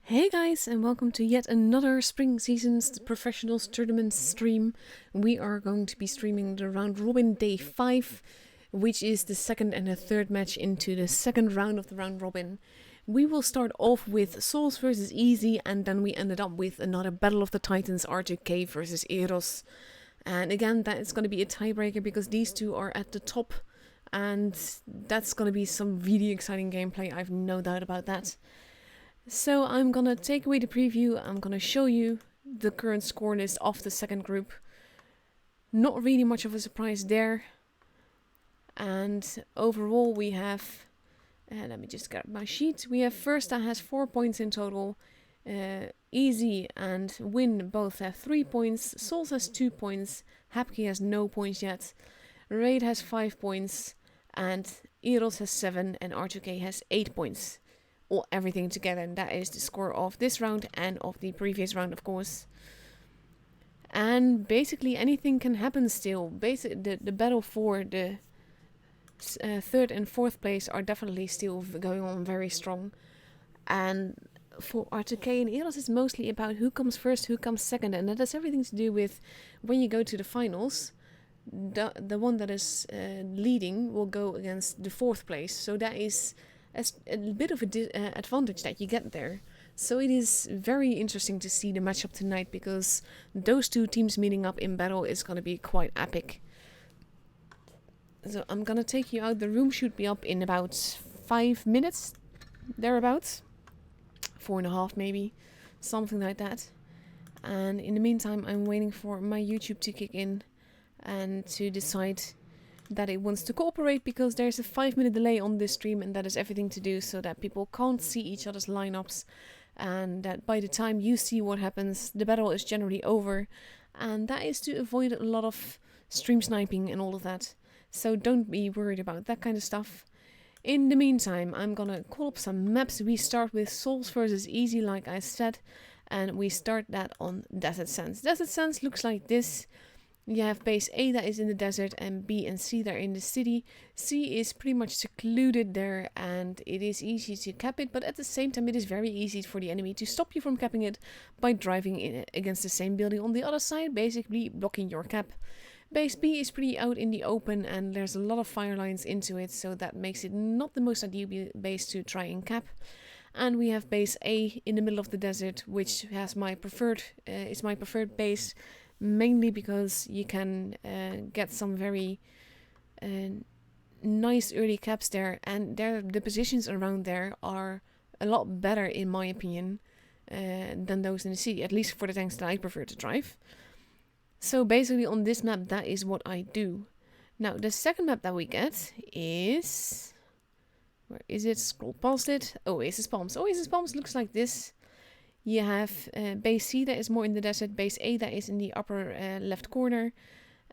Hey guys, and welcome to yet another Spring Seasons Professionals Tournament stream. We are going to be streaming the round robin day 5, which is the second and the third match into the second round of the round robin. We will start off with Souls versus Easy, and then we ended up with another Battle of the Titans R2K versus Eros. And again, that is going to be a tiebreaker because these two are at the top, and that's going to be some really exciting gameplay, I've no doubt about that. So I'm gonna take away the preview, I'm gonna show you the current score list of the second group. Not really much of a surprise there. And overall we have, let me just get my sheet. We have first that has 4 points in total. Easy and Win both have 3 points. Souls has 2 points. Hapki has no points yet. Raid has 5 points. And Eros has 7 and R2K has 8 points. All everything together, and that is the score of this round and of the previous round, of course. And basically anything can happen still. The battle for the third and fourth place are definitely still going on very strong. And for R2K and Eros, it's mostly about who comes first, who comes second, and that has everything to do with when you go to the finals. The one that is leading will go against the fourth place, so that is a bit of an advantage that you get there. So it is very interesting to see the matchup tonight, because those two teams meeting up in battle is going to be quite epic. So I'm going to take you out. The room should be up in about 5 minutes, thereabouts. 4.5 maybe, something like that. And in the meantime, I'm waiting for my YouTube to kick in and to decide that it wants to cooperate, because there's a 5-minute delay on this stream, and that is everything to do so that people can't see each other's lineups, and that by the time you see what happens, the battle is generally over, and that is to avoid a lot of stream sniping and all of that. So don't be worried about that kind of stuff. In the meantime, I'm gonna call up some maps. We start with Souls versus Easy, like I said, and we start that on Desert Sands. Desert Sands looks like this. You have base A that is in the desert, and B and C that are in the city. C is pretty much secluded there, and it is easy to cap it, but at the same time it is very easy for the enemy to stop you from capping it by driving in against the same building on the other side, basically blocking your cap. Base B is pretty out in the open, and there's a lot of fire lines into it, so that makes it not the most ideal base to try and cap. And we have base A in the middle of the desert, which has my preferred base, mainly because you can get some very nice early caps there, and the positions around there are a lot better, in my opinion, than those in the city, at least for the tanks that I prefer to drive. So basically on this map, that is what I do. Now the second map that we get is... where is it? Scroll past it. Oasis Palms. Oasis Palms looks like this. You have base C that is more in the desert, base A that is in the upper left corner,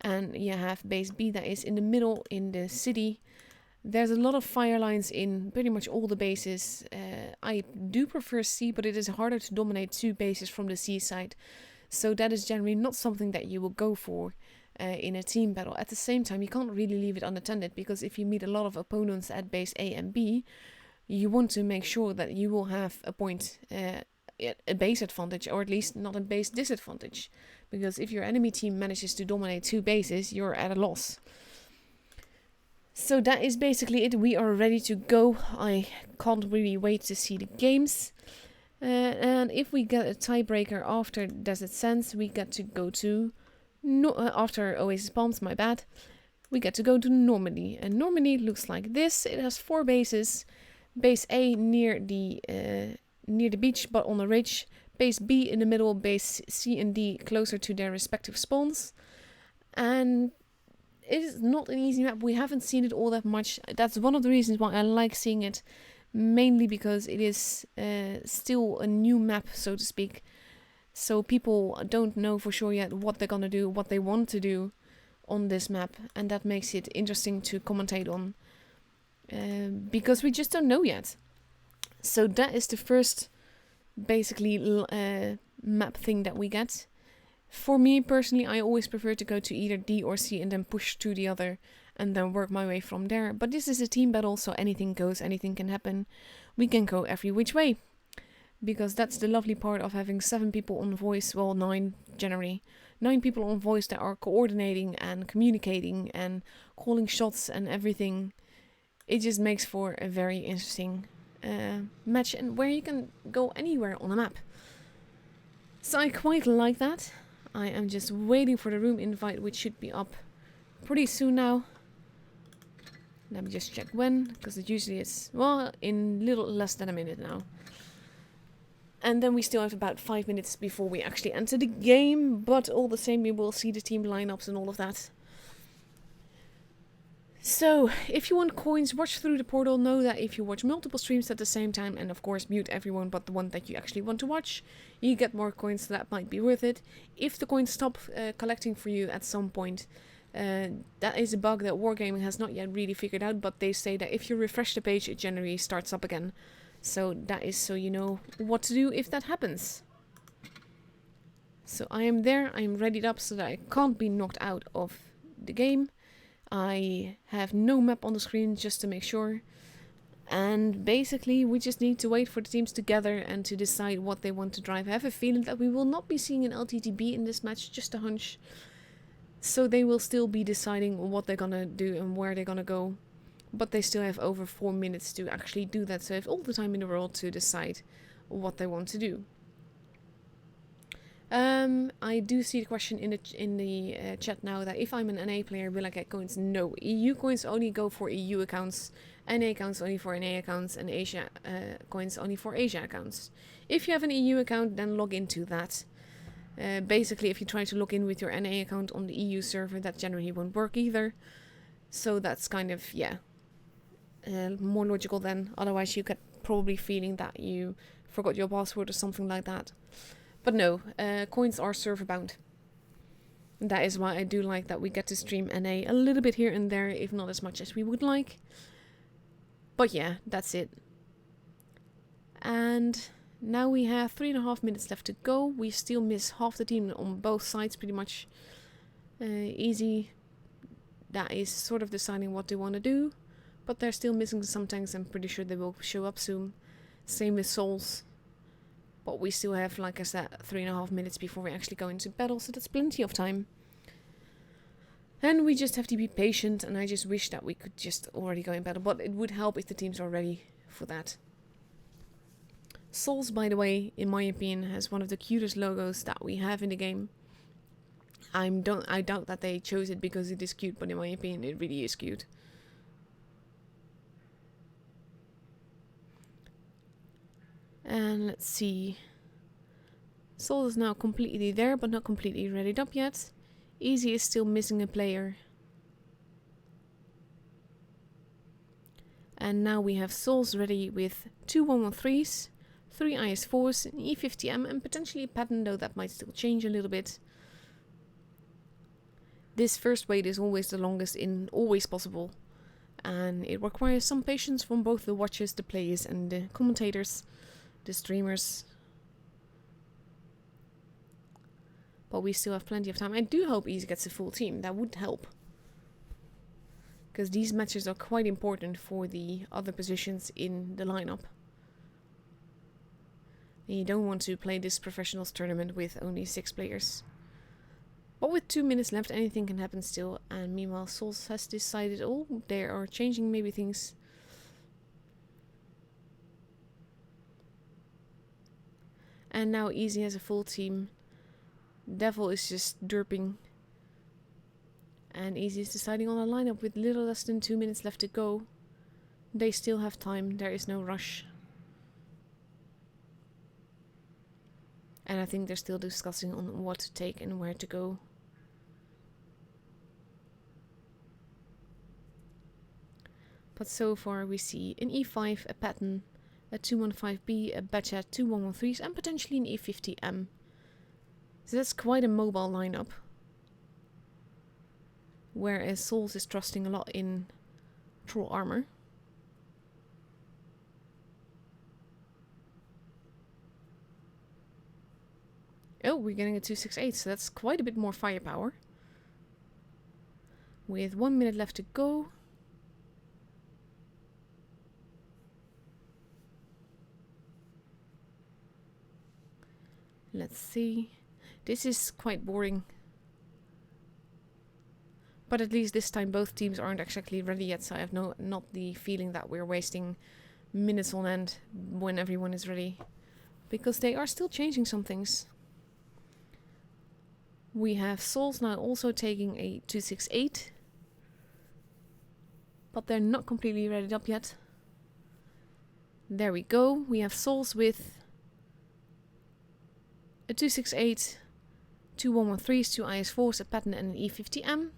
and you have base B that is in the middle in the city. There's a lot of fire lines in pretty much all the bases. I do prefer C, but it is harder to dominate 2 bases from the C side, so that is generally not something that you will go for in a team battle. At the same time, you can't really leave it unattended, because if you meet a lot of opponents at base A and B, you want to make sure that you will have a point, a base advantage, or at least not a base disadvantage, because if your enemy team manages to dominate 2 bases, you're at a loss. So that is basically it. We are ready to go. I can't really wait to see the games. And if we get a tiebreaker after Desert Sands, we get to go to after Oasis Palms, my bad, we get to go to Normandy. And Normandy looks like this. It has 4 bases. Base A near the beach but on a ridge, base B in the middle, base C and D closer to their respective spawns. And it is not an easy map. We haven't seen it all that much. That's one of the reasons why I like seeing it, mainly because it is still a new map, so to speak. So people don't know for sure yet what they're gonna do, what they want to do on this map, and that makes it interesting to commentate on, because we just don't know yet. So that is the first, basically, map thing that we get. For me personally, I always prefer to go to either D or C and then push to the other and then work my way from there. But this is a team battle, so anything goes, anything can happen. We can go every which way. because that's the lovely part of having 7 people on voice, well 9 generally, 9 people on voice that are coordinating and communicating and calling shots and everything. It just makes for a very interesting match, and where you can go anywhere on the map. So I quite like that. I am just waiting for the room invite, which should be up pretty soon now. Let me just check when, because it usually is, well, in little less than a minute now. And then we still have about 5 minutes before we actually enter the game, but all the same we will see the team lineups and all of that. So, if you want coins, watch through the portal. Know that if you watch multiple streams at the same time, and of course mute everyone but the one that you actually want to watch, you get more coins, so that might be worth it. If the coins stop collecting for you at some point, that is a bug that Wargaming has not yet really figured out, but they say that if you refresh the page, it generally starts up again. So that is so you know what to do if that happens. So I am there, I am readied up so that I can't be knocked out of the game. I have no map on the screen just to make sure. And basically we just need to wait for the teams to gather and to decide what they want to drive. I have a feeling that we will not be seeing an LTTB in this match, just a hunch. So they will still be deciding what they're gonna do and where they're gonna go. But they still have over 4 minutes to actually do that, so they have all the time in the world to decide what they want to do. I do see the question in the chat now that if I'm an NA player, will I get coins? No, EU coins only go for EU accounts, NA accounts only for NA accounts, and Asia coins only for Asia accounts. If you have an EU account, then log into that. Basically, if you try to log in with your NA account on the EU server, that generally won't work either. So that's kind of, yeah, more logical then. Otherwise, you get probably feeling that you forgot your password or something like that. But no, coins are server bound. And that is why I do like that we get to stream NA a little bit here and there, if not as much as we would like. But yeah, that's it. And now we have 3.5 minutes left to go. We still miss half the team on both sides pretty much. Easy. That is sort of deciding what they want to do. But they're still missing some tanks. I'm pretty sure they will show up soon. Same with souls. But we still have, like I said, 3.5 minutes before we actually go into battle, so that's plenty of time. And we just have to be patient, and I just wish that we could just already go in battle, but it would help if the teams are ready for that. Souls, by the way, in my opinion, has one of the cutest logos that we have in the game. I doubt that they chose it because it is cute, but in my opinion, it really is cute. And let's see. Soul is now completely there, but not completely readied up yet. Easy is still missing a player. And now we have Souls ready with 2 113s, 3 IS4s, an E50M, and potentially a pattern, though that might still change a little bit. This first wait is always the longest in always possible. And it requires some patience from both the watchers, the players, and the commentators. The streamers. But we still have plenty of time. I do hope Easy gets a full team. That would help. Because these matches are quite important for the other positions in the lineup. And you don't want to play this professionals tournament with only 6 players. But with 2 minutes left, anything can happen still. And meanwhile, Souls has decided, oh, they are changing maybe things. And now Easy has a full team. Devil is just derping. And Easy is deciding on a lineup with little less than 2 minutes left to go. They still have time. There is no rush. And I think they're still discussing on what to take and where to go. But so far we see an E5, a pattern, a 215B, a Betcha, 2 113s, and potentially an E50M. So that's quite a mobile lineup. Whereas Souls is trusting a lot in Troll Armor. Oh, we're getting a 268, so that's quite a bit more firepower. With 1 minute left to go. Let's see. This is quite boring. But at least this time both teams aren't exactly ready yet, so I have not the feeling that we're wasting minutes on end when everyone is ready. Because they are still changing some things. We have Souls now also taking a 268. But they're not completely readied up yet. There we go. We have Souls with a 268, two 113s, two IS4s, a pattern and an E50M.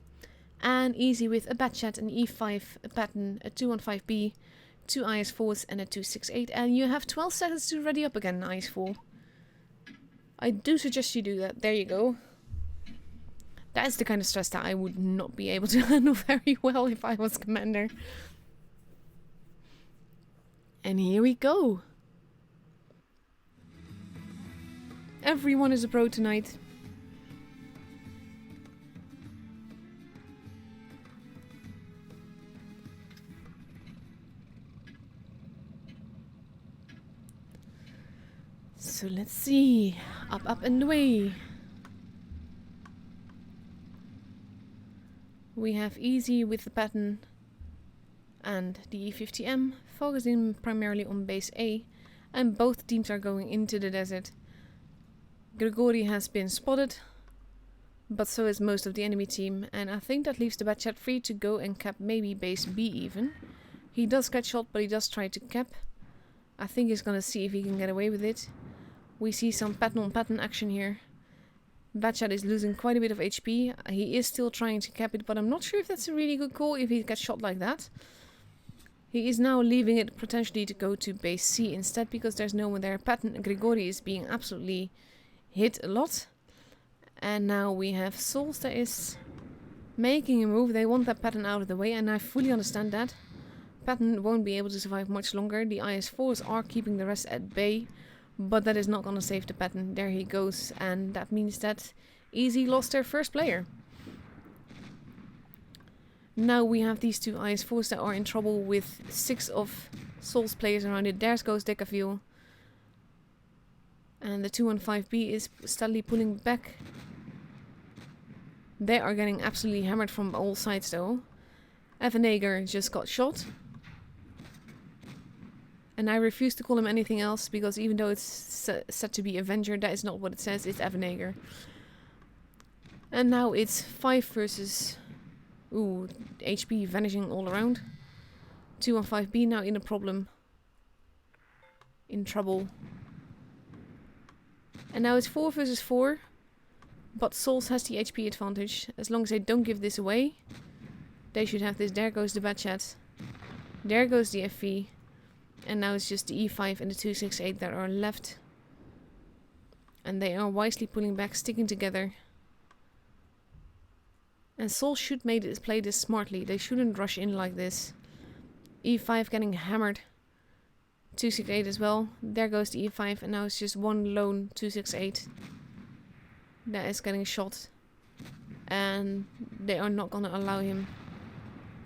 And Easy with a Batchat, an E5, a pattern, a 215B, two IS4s and a 268. And you have 12 seconds to ready up again, IS4. I do suggest you do that. There you go. That is the kind of stress that I would not be able to handle very well if I was commander. And here we go. Everyone is a pro tonight. So let's see. Up and away. We have Easy with the pattern and the E50M, focusing primarily on base A, and both teams are going into the desert. Grigori has been spotted, but so is most of the enemy team, and I think that leaves the Batchat free to go and cap maybe base B even. He does get shot, but he does try to cap. I think he's gonna see if he can get away with it. We see some pattern on pattern action here. Batchat is losing quite a bit of HP. He is still trying to cap it, but I'm not sure if that's a really good call if he gets shot like that. He is now leaving it potentially to go to base C instead because there's no one there. Pattern Grigori is being absolutely hit a lot. And now we have Souls that is making a move. They want that pattern out of the way, and I fully understand that. Pattern won't be able to survive much longer. The IS4s are keeping the rest at bay, but that is not going to save the pattern. There he goes, and that means that Easy lost their first player. Now we have these two IS4s that are in trouble with 6 of Souls players around it. There goes Decaville. And the 215B is steadily pulling back. They are getting absolutely hammered from all sides though. Evaneger just got shot. And I refuse to call him anything else because even though it's said to be Avenger, that is not what it says. It's Evaneger. And now it's 5 versus... Ooh, HP vanishing all around. 215B now in a problem. In trouble. And now it's 4 versus 4. But Souls has the HP advantage. As long as they don't give this away, they should have this. There goes the Batchat. There goes the FV. And now it's just the E5 and the 268 that are left. And they are wisely pulling back, sticking together. And Souls should play this smartly. They shouldn't rush in like this. E5 getting hammered. 268 as well. There goes the E5 and now it's just one lone 268. That is getting shot. And they are not gonna allow him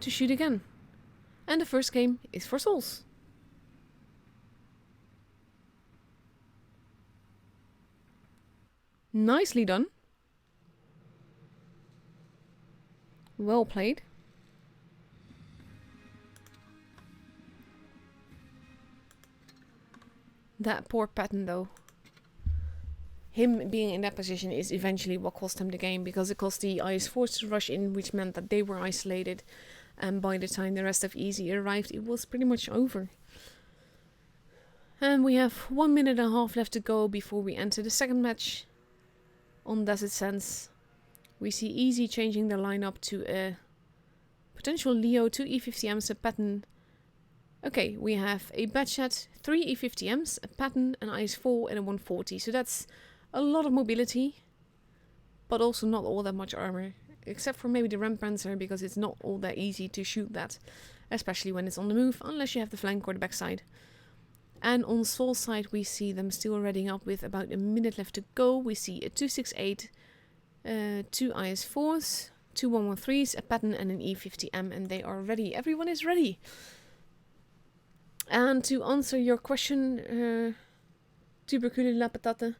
to shoot again. And the first game is for Souls. Nicely done. Well played. That poor pattern though. Him being in that position is eventually what cost him the game, because it cost the IS4s to rush in, which meant that they were isolated, and by the time the rest of Easy arrived it was pretty much over. And we have 1 minute and a half left to go before we enter the second match. On Desert Sands, we see Easy changing their lineup to a potential Leo, 2 E50Ms, a pattern. Okay, we have a Batchat, 3 E50Ms, a pattern, an IS4 and a 140. So that's a lot of mobility, but also not all that much armor. Except for maybe the Rampanzer, because it's not all that easy to shoot that. Especially when it's on the move, unless you have the flank or the backside. And on Soul's side we see them still readying up with about a minute left to go. We see a 268, 2 IS4s, 2 113s, a pattern and an E50M, and they are ready. Everyone is ready. And to answer your question, tubercule la patate,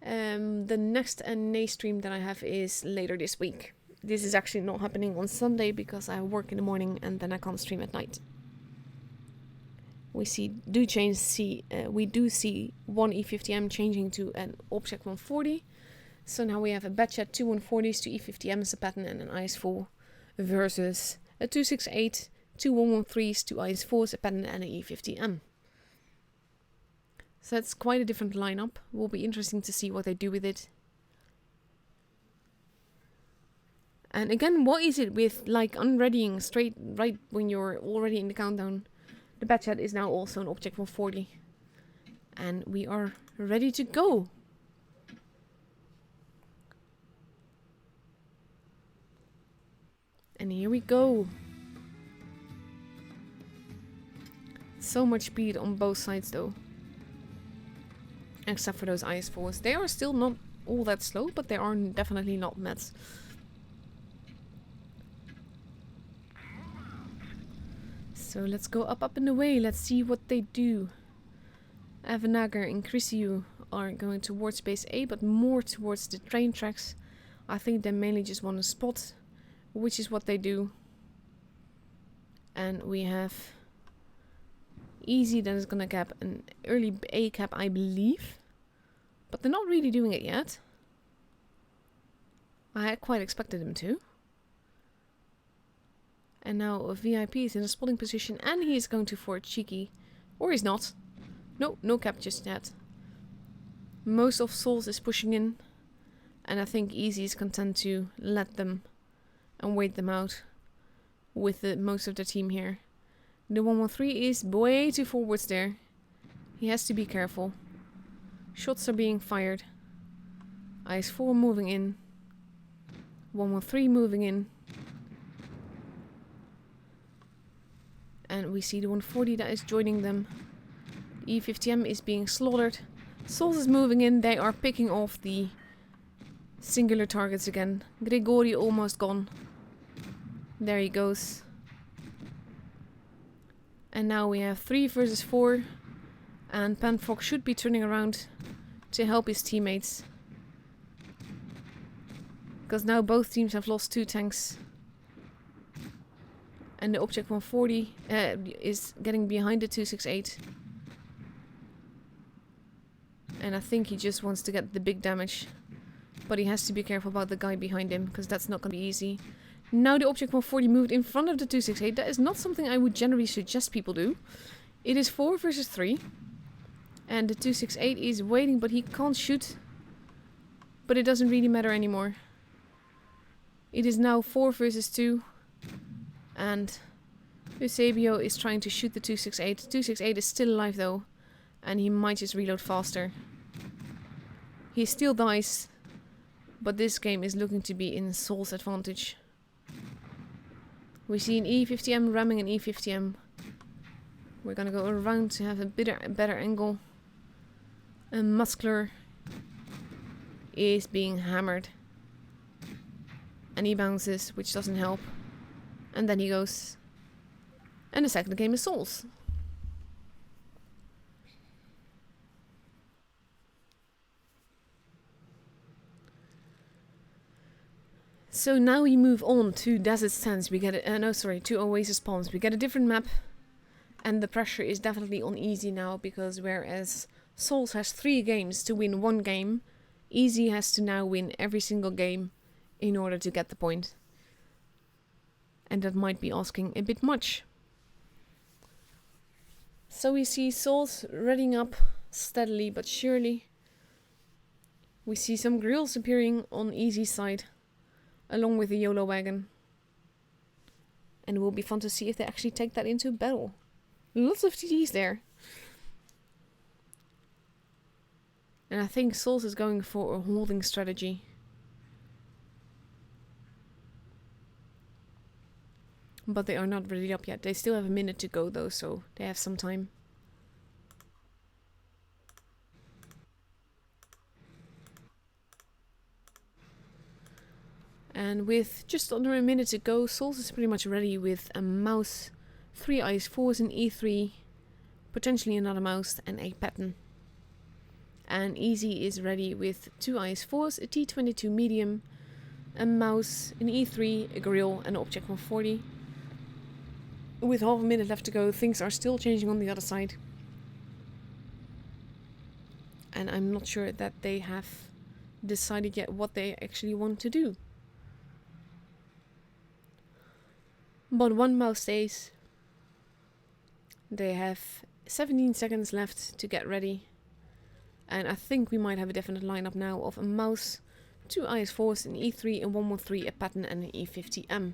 The next NA stream that I have is later this week. This is actually not happening on Sunday because I work in the morning and then I can't stream at night. We do see one E50M changing to an Object 140. So now we have a batch at 2 140s, 2 E50M as a pattern and an IS4 versus a 268, 2 113s, 2 IS4s, a pattern and an E50M. So that's quite a different lineup. Will be interesting to see what they do with it. And again, what is it with like unreadying straight right when you're already in the countdown? The batch hat is now also an Object 140. And we are ready to go. And here we go. So much speed on both sides though. Except for those IS4s. They are still not all that slow, but they are definitely not meds. So let's go up and away. Let's see what they do. Avanagar and Chrisiu are going towards base A, but more towards the train tracks. I think they mainly just want to spot, which is what they do. And we have Easy that is gonna cap an early A cap, I believe. But they're not really doing it yet. I quite expected them to. And now a VIP is in a spotting position and he is going to forward cheeky. Or he's not. No cap just yet. Most of Souls is pushing in. And I think Easy is content to let them and wait them out with most of the team here. The 113 is way too forwards there. He has to be careful. Shots are being fired. IS4 moving in. 113 moving in. And we see the 140 that is joining them. E50M is being slaughtered. Souls is moving in. They are picking off the singular targets again. Grigori almost gone. There he goes. And now we have 3 versus 4. And Panfrock should be turning around to help his teammates. Because now both teams have lost 2 tanks. And the Object 140 is getting behind the 268. And I think he just wants to get the big damage. But he has to be careful about the guy behind him, because that's not going to be easy. Now the Object 140 moved in front of the 268. That is not something I would generally suggest people do. It is 4 versus 3. And the 268 is waiting, but he can't shoot. But it doesn't really matter anymore. It is now 4 versus 2. And Eusebio is trying to shoot the 268. 268 is still alive though. And he might just reload faster. He still dies. But this game is looking to be in Soul's advantage. We see an E50M ramming an E50M. We're gonna go around to have a better angle. And Muscular is being hammered. And he bounces, which doesn't help. And then he goes. And the second game is Souls. So now we move on to Desert Sands. We get to Oasis Palms. We get a different map. And the pressure is definitely on Easy now, because whereas Souls has 3 games to win 1 game, Easy has to now win every single game in order to get the point. And that might be asking a bit much. So we see Souls readying up steadily but surely. We see some grills appearing on Easy's side, along with the YOLO wagon. And it will be fun to see if they actually take that into battle. Lots of TDs there. And I think Souls is going for a holding strategy. But they are not ready up yet. They still have a minute to go though, so they have some time. And with just under a minute to go, Souls is pretty much ready with a mouse, 3 IS4s, an E3, potentially another mouse, and a pattern. And Easy is ready with 2 IS-4s, a T-22 medium, a mouse, an E3, a grill, and an Object 140. With half a minute left to go, things are still changing on the other side. And I'm not sure that they have decided yet what they actually want to do. But one mouse stays. They have 17 seconds left to get ready. And I think we might have a definite lineup now of a mouse, 2 IS-4s, an E3, a 113, a Patton, and an E50M.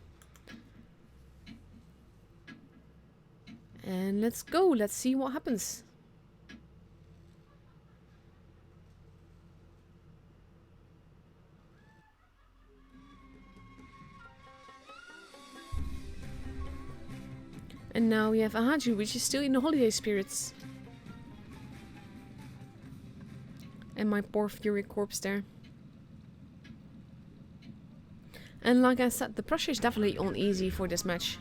And let's go, let's see what happens. And now we have Ahaju, which is still in the holiday spirits. And my poor Fury corpse there. And like I said, the pressure is definitely on Easy for this match.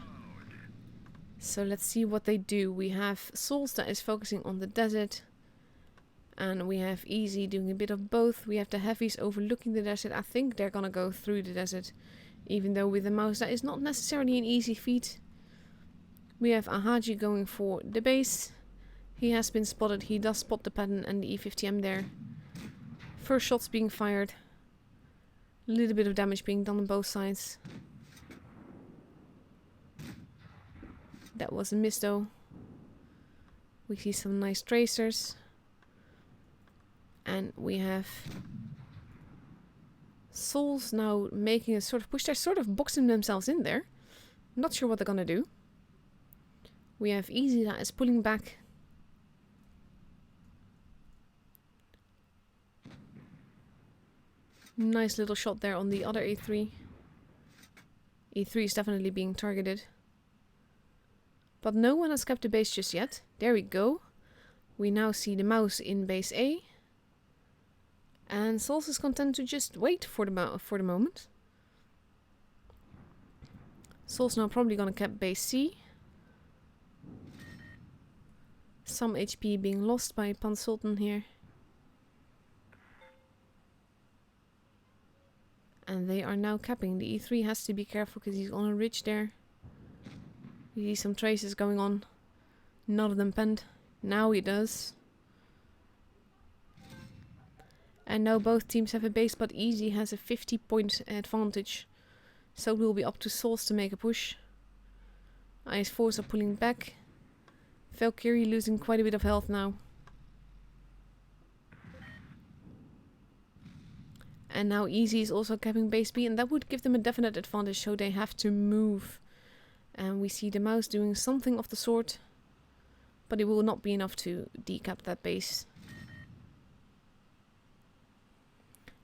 So let's see what they do. We have Souls that is focusing on the desert. And we have Easy doing a bit of both. We have the heavies overlooking the desert. I think they're gonna go through the desert. Even though with the mouse that is not necessarily an easy feat. We have Ahaju going for the base. He has been spotted. He does spot the Patton and the E50M there. First shots being fired. A little bit of damage being done on both sides. That was a miss though. We see some nice tracers. And we have Souls now making a sort of push. They're sort of boxing themselves in there. I'm not sure what they're gonna do. We have Easy that is pulling back. Nice little shot there on the other E3. E3 is definitely being targeted. But no one has kept the base just yet. There we go. We now see the mouse in base A. And Souls is content to just wait for the moment. Souls now probably gonna keep base C. Some HP being lost by Pan Sultan here. And they are now capping. The E3 has to be careful because he's on a ridge there. We see some traces going on. None of them penned. Now he does. And now both teams have a base, but Easy has a 50-point advantage. So it will be up to Souls to make a push. IS-4s are pulling back. Valkyrie losing quite a bit of health now. And now Easy is also capping base B, and that would give them a definite advantage, so they have to move. And we see the mouse doing something of the sort, but it will not be enough to decap that base.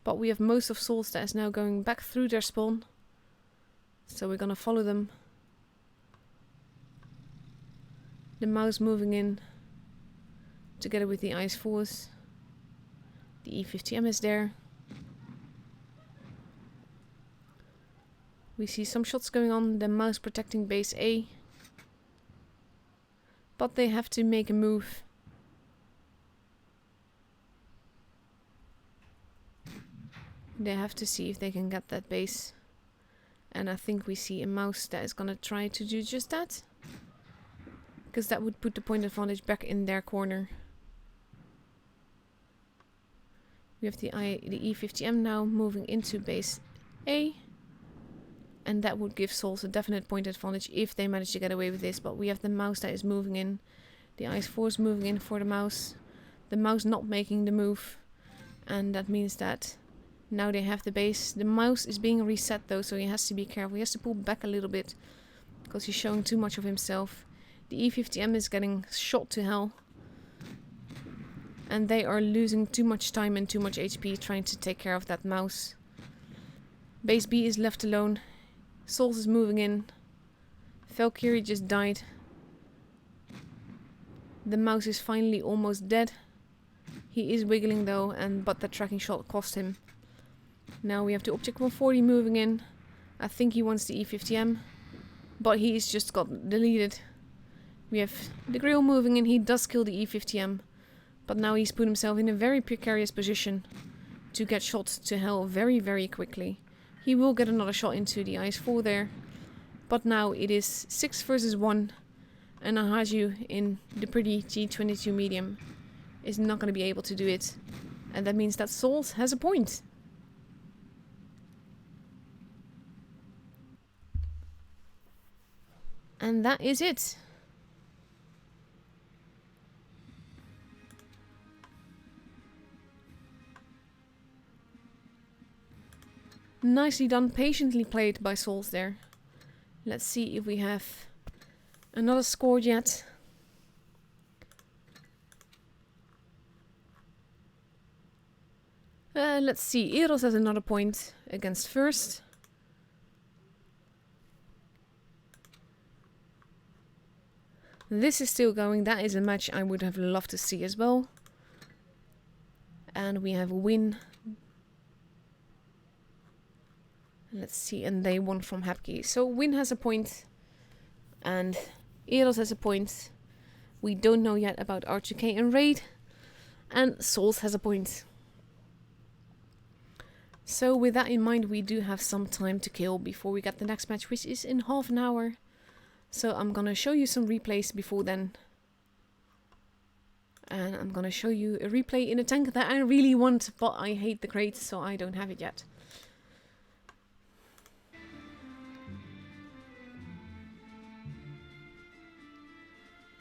But we have most of Souls that is now going back through their spawn. So we're gonna follow them. The mouse moving in together with the IS-4s. The E50M is there. We see some shots going on, the mouse protecting base A. But they have to make a move. They have to see if they can get that base. And I think we see a mouse that is gonna try to do just that. Because that would put the point advantage back in their corner. We have the E50M now moving into base A. And that would give Souls a definite point advantage if they manage to get away with this. But we have the mouse that is moving in. The IS-4 is moving in for the mouse. The mouse not making the move. And that means that now they have the base. The mouse is being reset though, so he has to be careful. He has to pull back a little bit. Because he's showing too much of himself. The E50M is getting shot to hell. And they are losing too much time and too much HP trying to take care of that mouse. Base B is left alone. Souls is moving in. Valkyrie just died. The mouse is finally almost dead. He is wiggling though, but that tracking shot cost him. Now we have the Object 140 moving in. I think he wants the E50M. But he's just got deleted. We have the grill moving in. He does kill the E50M. But now he's put himself in a very precarious position to get shot to hell very, very quickly. He will get another shot into the IS-4 there. But now it is 6 versus 1. And Ahaju in the pretty G22 medium is not going to be able to do it. And that means that Souls has a point. And that is it. Nicely done, patiently played by Souls there. Let's see if we have another score yet. Let's see, Eros has another point against first. This is still going. That is a match I would have loved to see as well. And we have a win. Let's see, and they won from Hapki. So Win has a point and Eros has a point. We don't know yet about R2K and Raid. And Souls has a point. So with that in mind, we do have some time to kill before we get the next match, which is in half an hour. So I'm gonna show you some replays before then. And I'm gonna show you a replay in a tank that I really want, but I hate the crate, so I don't have it yet.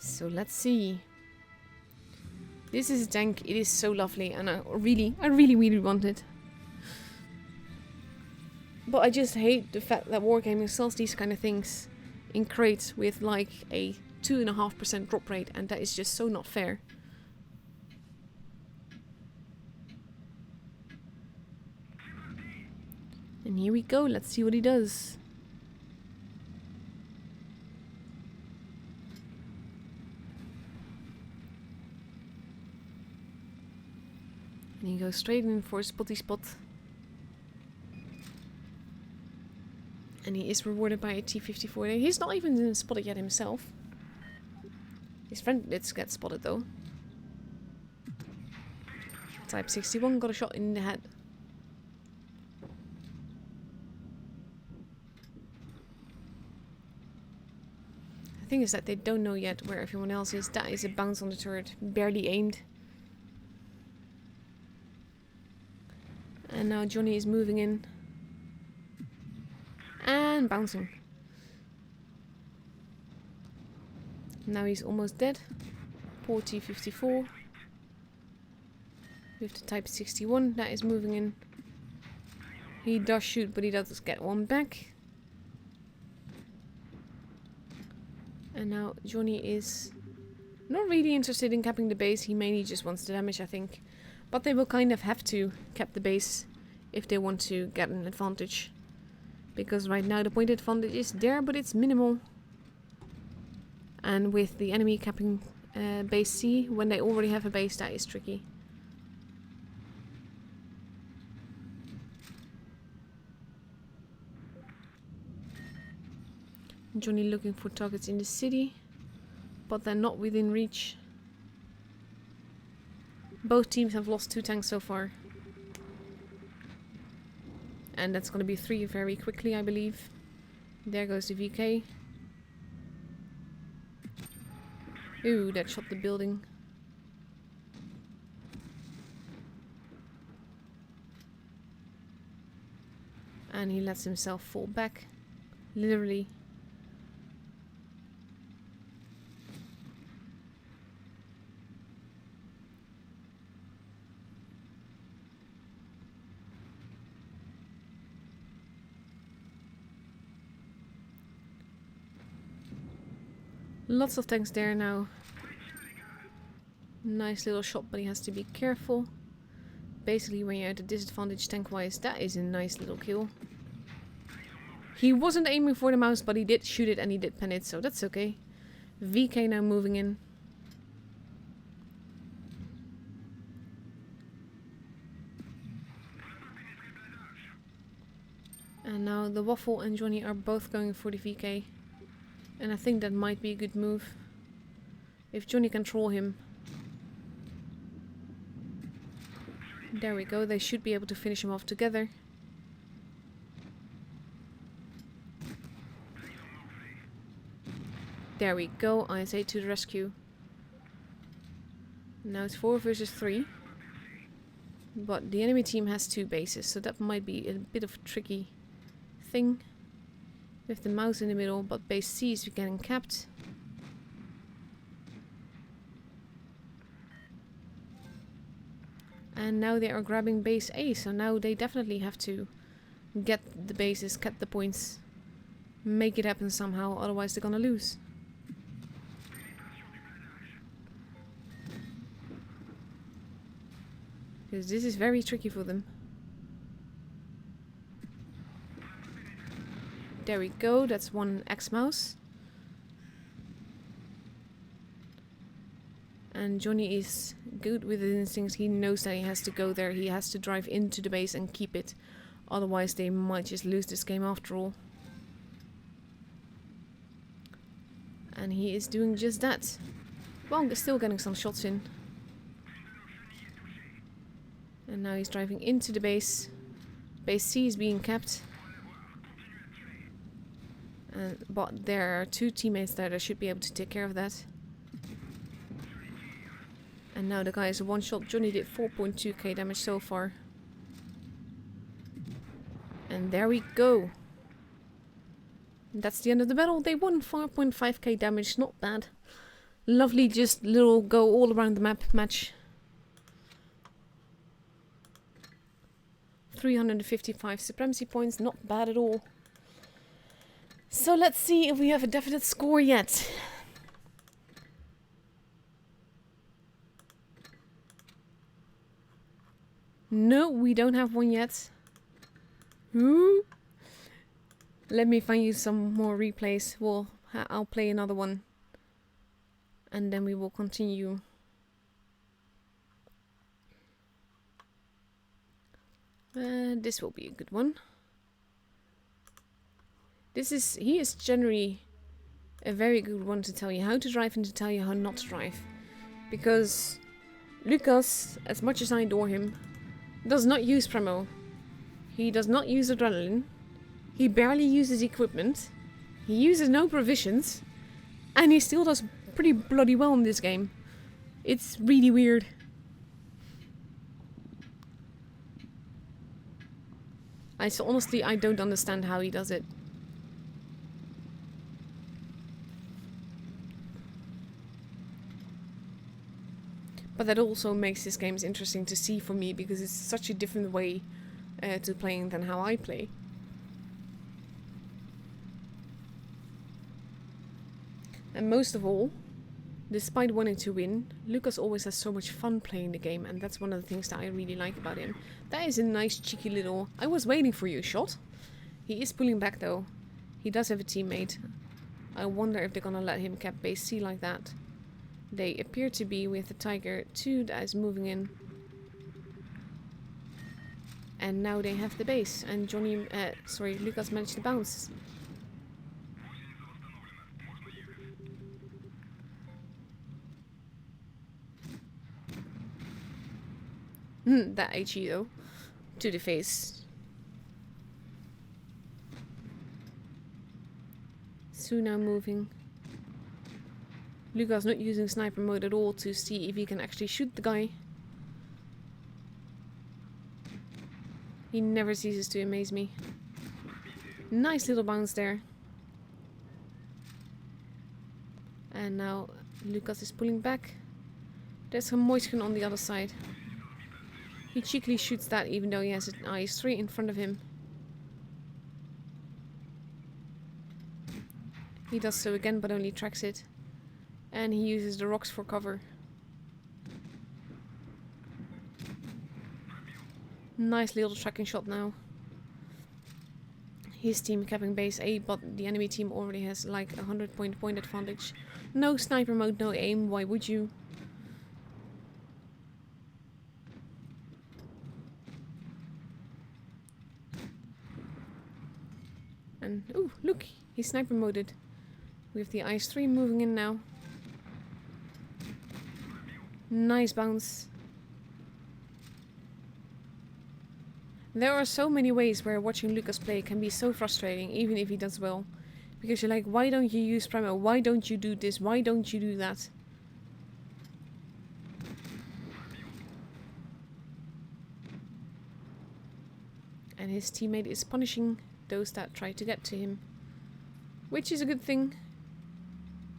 So let's see. This is a tank, it is so lovely, and I really want it. But I just hate the fact that Wargaming sells these kind of things in crates with like a 2.5% drop rate, and that is just so not fair. And here we go, let's see what he does. And he goes straight in for a spotty spot. And he is rewarded by a T-54 there. He's not even spotted yet himself. His friend Blitz gets spotted though. Type 61 got a shot in the head. The thing is that they don't know yet where everyone else is. That is a bounce on the turret, barely aimed. And now Johnny is moving in. And bouncing. Now he's almost dead. Poor T-54. With the Type 61 that is moving in. He does shoot, but he does get one back. And now Johnny is not really interested in capping the base. He mainly just wants the damage, I think. But they will kind of have to cap the base if they want to get an advantage. Because right now the point advantage is there, but it's minimal. And with the enemy capping base C, when they already have a base, that is tricky. Johnny looking for targets in the city, but they're not within reach. Both teams have lost 2 tanks so far. And that's going to be 3 very quickly, I believe. There goes the VK. Ooh, that shot the building. And he lets himself fall back. Literally. Lots of tanks there now. Nice little shot, but he has to be careful. Basically, when you're at a disadvantage tank-wise, that is a nice little kill. He wasn't aiming for the mouse, but he did shoot it and he did pen it, so that's okay. VK now moving in. And now the Waffle and Johnny are both going for the VK. And I think that might be a good move. If Johnny can troll him. There we go, they should be able to finish him off together. There we go, ISA to the rescue. Now it's 4 versus 3. But the enemy team has 2 bases, so that might be a bit of a tricky thing. With the mouse in the middle, but base C is getting capped. And now they are grabbing base A, so now they definitely have to get the bases, get the points, make it happen somehow, otherwise they're gonna lose. Because this is very tricky for them. There we go, that's one X-mouse. And Johnny is good with his instincts. He knows that he has to go there. He has to drive into the base and keep it. Otherwise they might just lose this game after all. And he is doing just that. Well, still getting some shots in. And now he's driving into the base. Base C is being capped. But there are 2 teammates there that should be able to take care of that. And now the guy is a one-shot. Johnny did 4.2k damage so far. And there we go. And that's the end of the battle. They won 4.5k damage. Not bad. Lovely, just little go all around the map match. 355 supremacy points. Not bad at all. So let's see if we have a definite score yet. No, we don't have one yet. Ooh. Let me find you some more replays. Well, I'll play another one. And then we will continue. This will be a good one. He is generally a very good one to tell you how to drive and to tell you how not to drive. Because Lucas, as much as I adore him, does not use Premo. He does not use adrenaline. He barely uses equipment. He uses no provisions. And he still does pretty bloody well in this game. It's really weird. Honestly, I don't understand how he does it. But that also makes this game interesting to see for me, because it's such a different way to playing than how I play. And most of all, despite wanting to win, Lucas always has so much fun playing the game, and that's one of the things that I really like about him. That is a nice cheeky little "I was waiting for you" shot. He is pulling back though. He does have a teammate. I wonder if they're gonna let him cap base C like that. They appear to be, with the Tiger 2 that is moving in. And now they have the base, and Lucas managed to bounce. That HE though. To the face. Su now moving. Lucas not using sniper mode at all to see if he can actually shoot the guy. He never ceases to amaze me. Nice little bounce there. And now Lucas is pulling back. There's some moisture on the other side. He cheekily shoots that even though he has an IS-3 in front of him. He does so again, but only tracks it. And he uses the rocks for cover. Nice little tracking shot now. His team capping base A, but the enemy team already has like 100 point advantage. No sniper mode, no aim, why would you? And, ooh, look, he's sniper moded. We have the IS-3 moving in now. Nice bounce. There are so many ways where watching Lucas play can be so frustrating, even if he does well. Because you're like, why don't you use Primo? Why don't you do this? Why don't you do that? And his teammate is punishing those that try to get to him. Which is a good thing.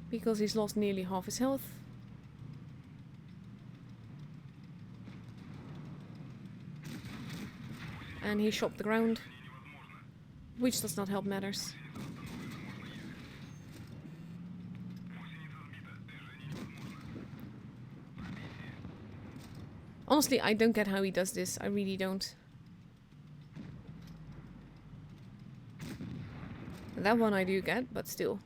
Because he's lost nearly half his health. And he shot the ground. Which does not help matters. Honestly, I don't get how he does this. I really don't. That one I do get, but still.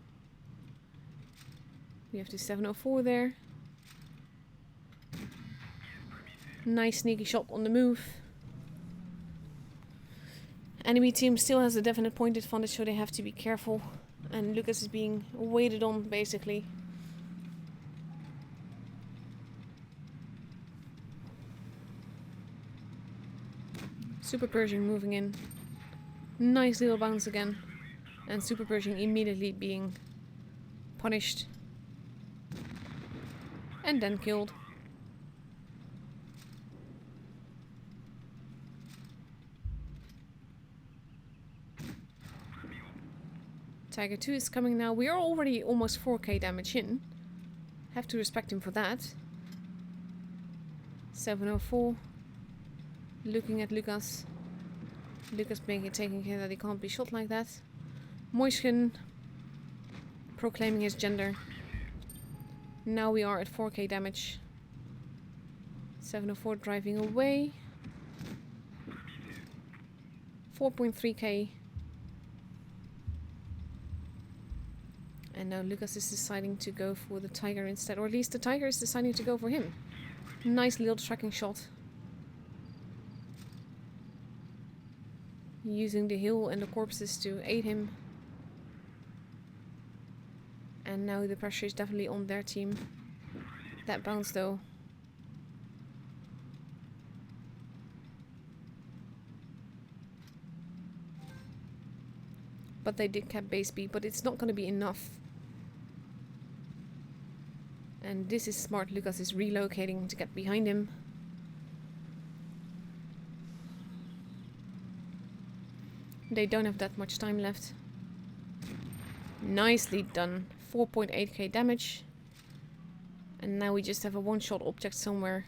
We have the 704 there. Nice sneaky shot on the move. Enemy team still has a definite point advantage, so they have to be careful. And Lucas is being waited on, basically. Super Pershing moving in. Nice little bounce again. And Super Pershing immediately being punished. And then killed. Tiger 2 is coming now. We are already almost 4k damage in. Have to respect him for that. 704. Looking at Lucas. Lucas taking care that he can't be shot like that. Moiskin proclaiming his gender. Now we are at 4k damage. 704 driving away. 4.3k. And now Lucas is deciding to go for the Tiger instead. Or at least the Tiger is deciding to go for him. Nice little tracking shot. Using the hill and the corpses to aid him. And now the pressure is definitely on their team. That bounce though. But they did cap base B, but it's not going to be enough. And this is smart. Lucas is relocating to get behind him. They don't have that much time left. Nicely done. 4.8k damage. And now we just have a one-shot object somewhere.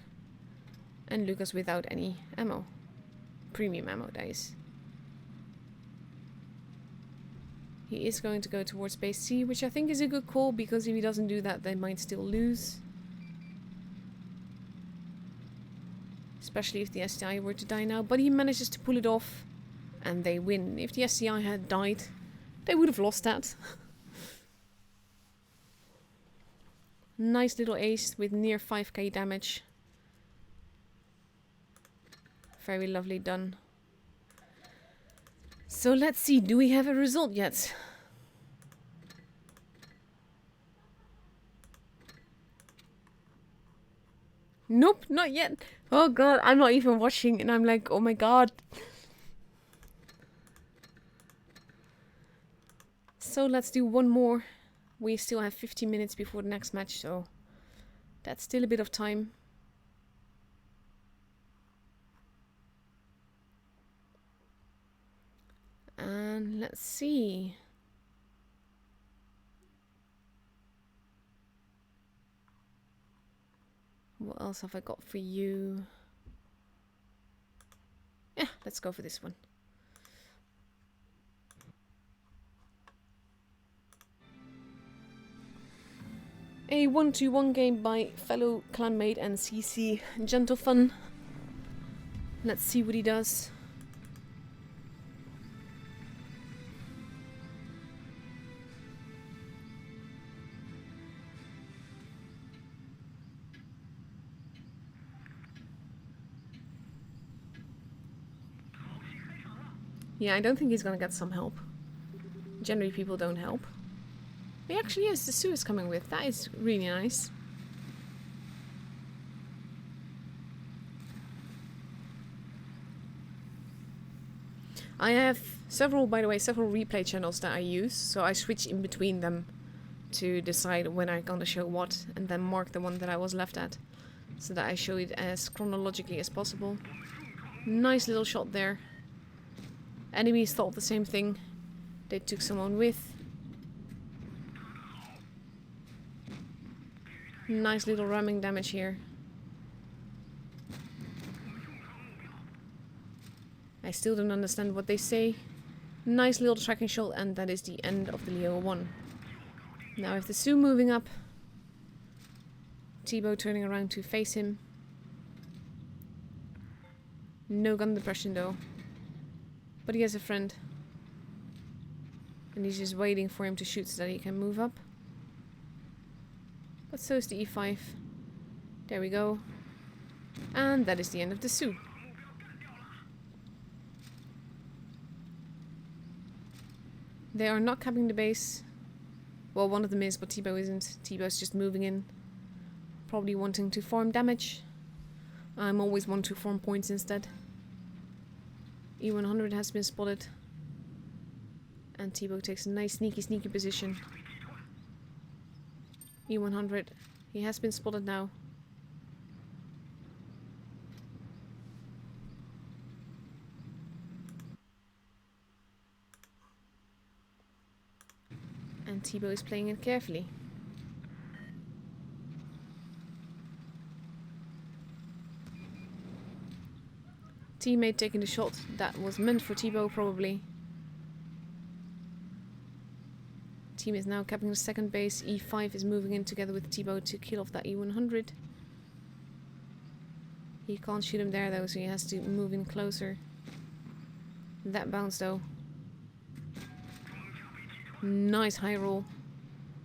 And Lucas without any ammo. Premium ammo, that is. He is going to go towards base C, which I think is a good call, because if he doesn't do that, they might still lose. Especially if the STI were to die now. But he manages to pull it off, and they win. If the STI had died, they would have lost that. Nice little ace with near 5k damage. Very lovely done. So let's see, do we have a result yet? Nope, not yet. Oh god, I'm not even watching and I'm like, oh my god. So let's do one more. We still have 15 minutes before the next match, so that's still a bit of time. And let's see. What else have I got for you? Yeah, let's go for this one. A 1-2-1 game by fellow clanmate and CC Gentlefun. Let's see what he does. Yeah, I don't think he's gonna get some help. Generally people don't help. He actually is. The Sue is coming with. That is really nice. I have several, by the way, several replay channels that I use, so I switch in between them to decide when I'm gonna show what, and then mark the one that I was left at, so that I show it as chronologically as possible. Nice little shot there. Enemies thought the same thing. They took someone with. Nice little ramming damage here. I still don't understand what they say. Nice little tracking shot, and that is the end of the Leo 1. Now with the Sue moving up, T-Bow turning around to face him. No gun depression though. But he has a friend. And he's just waiting for him to shoot so that he can move up. But so is the E5. There we go. And that is the end of the Sue. They are not capping the base. Well, one of them is, but T-Bow isn't. T-Bow's just moving in. Probably wanting to farm damage. I'm always one to farm points instead. E100 has been spotted. And T-Bow takes a nice sneaky position. E100. He has been spotted now. And T-Bow is playing it carefully. Teammate taking the shot that was meant for T-Bow probably. Team is now capping the second base. E5 is moving in together with T-Bow to kill off that E100. He can't shoot him there though, so he has to move in closer. That bounce though. Nice high roll.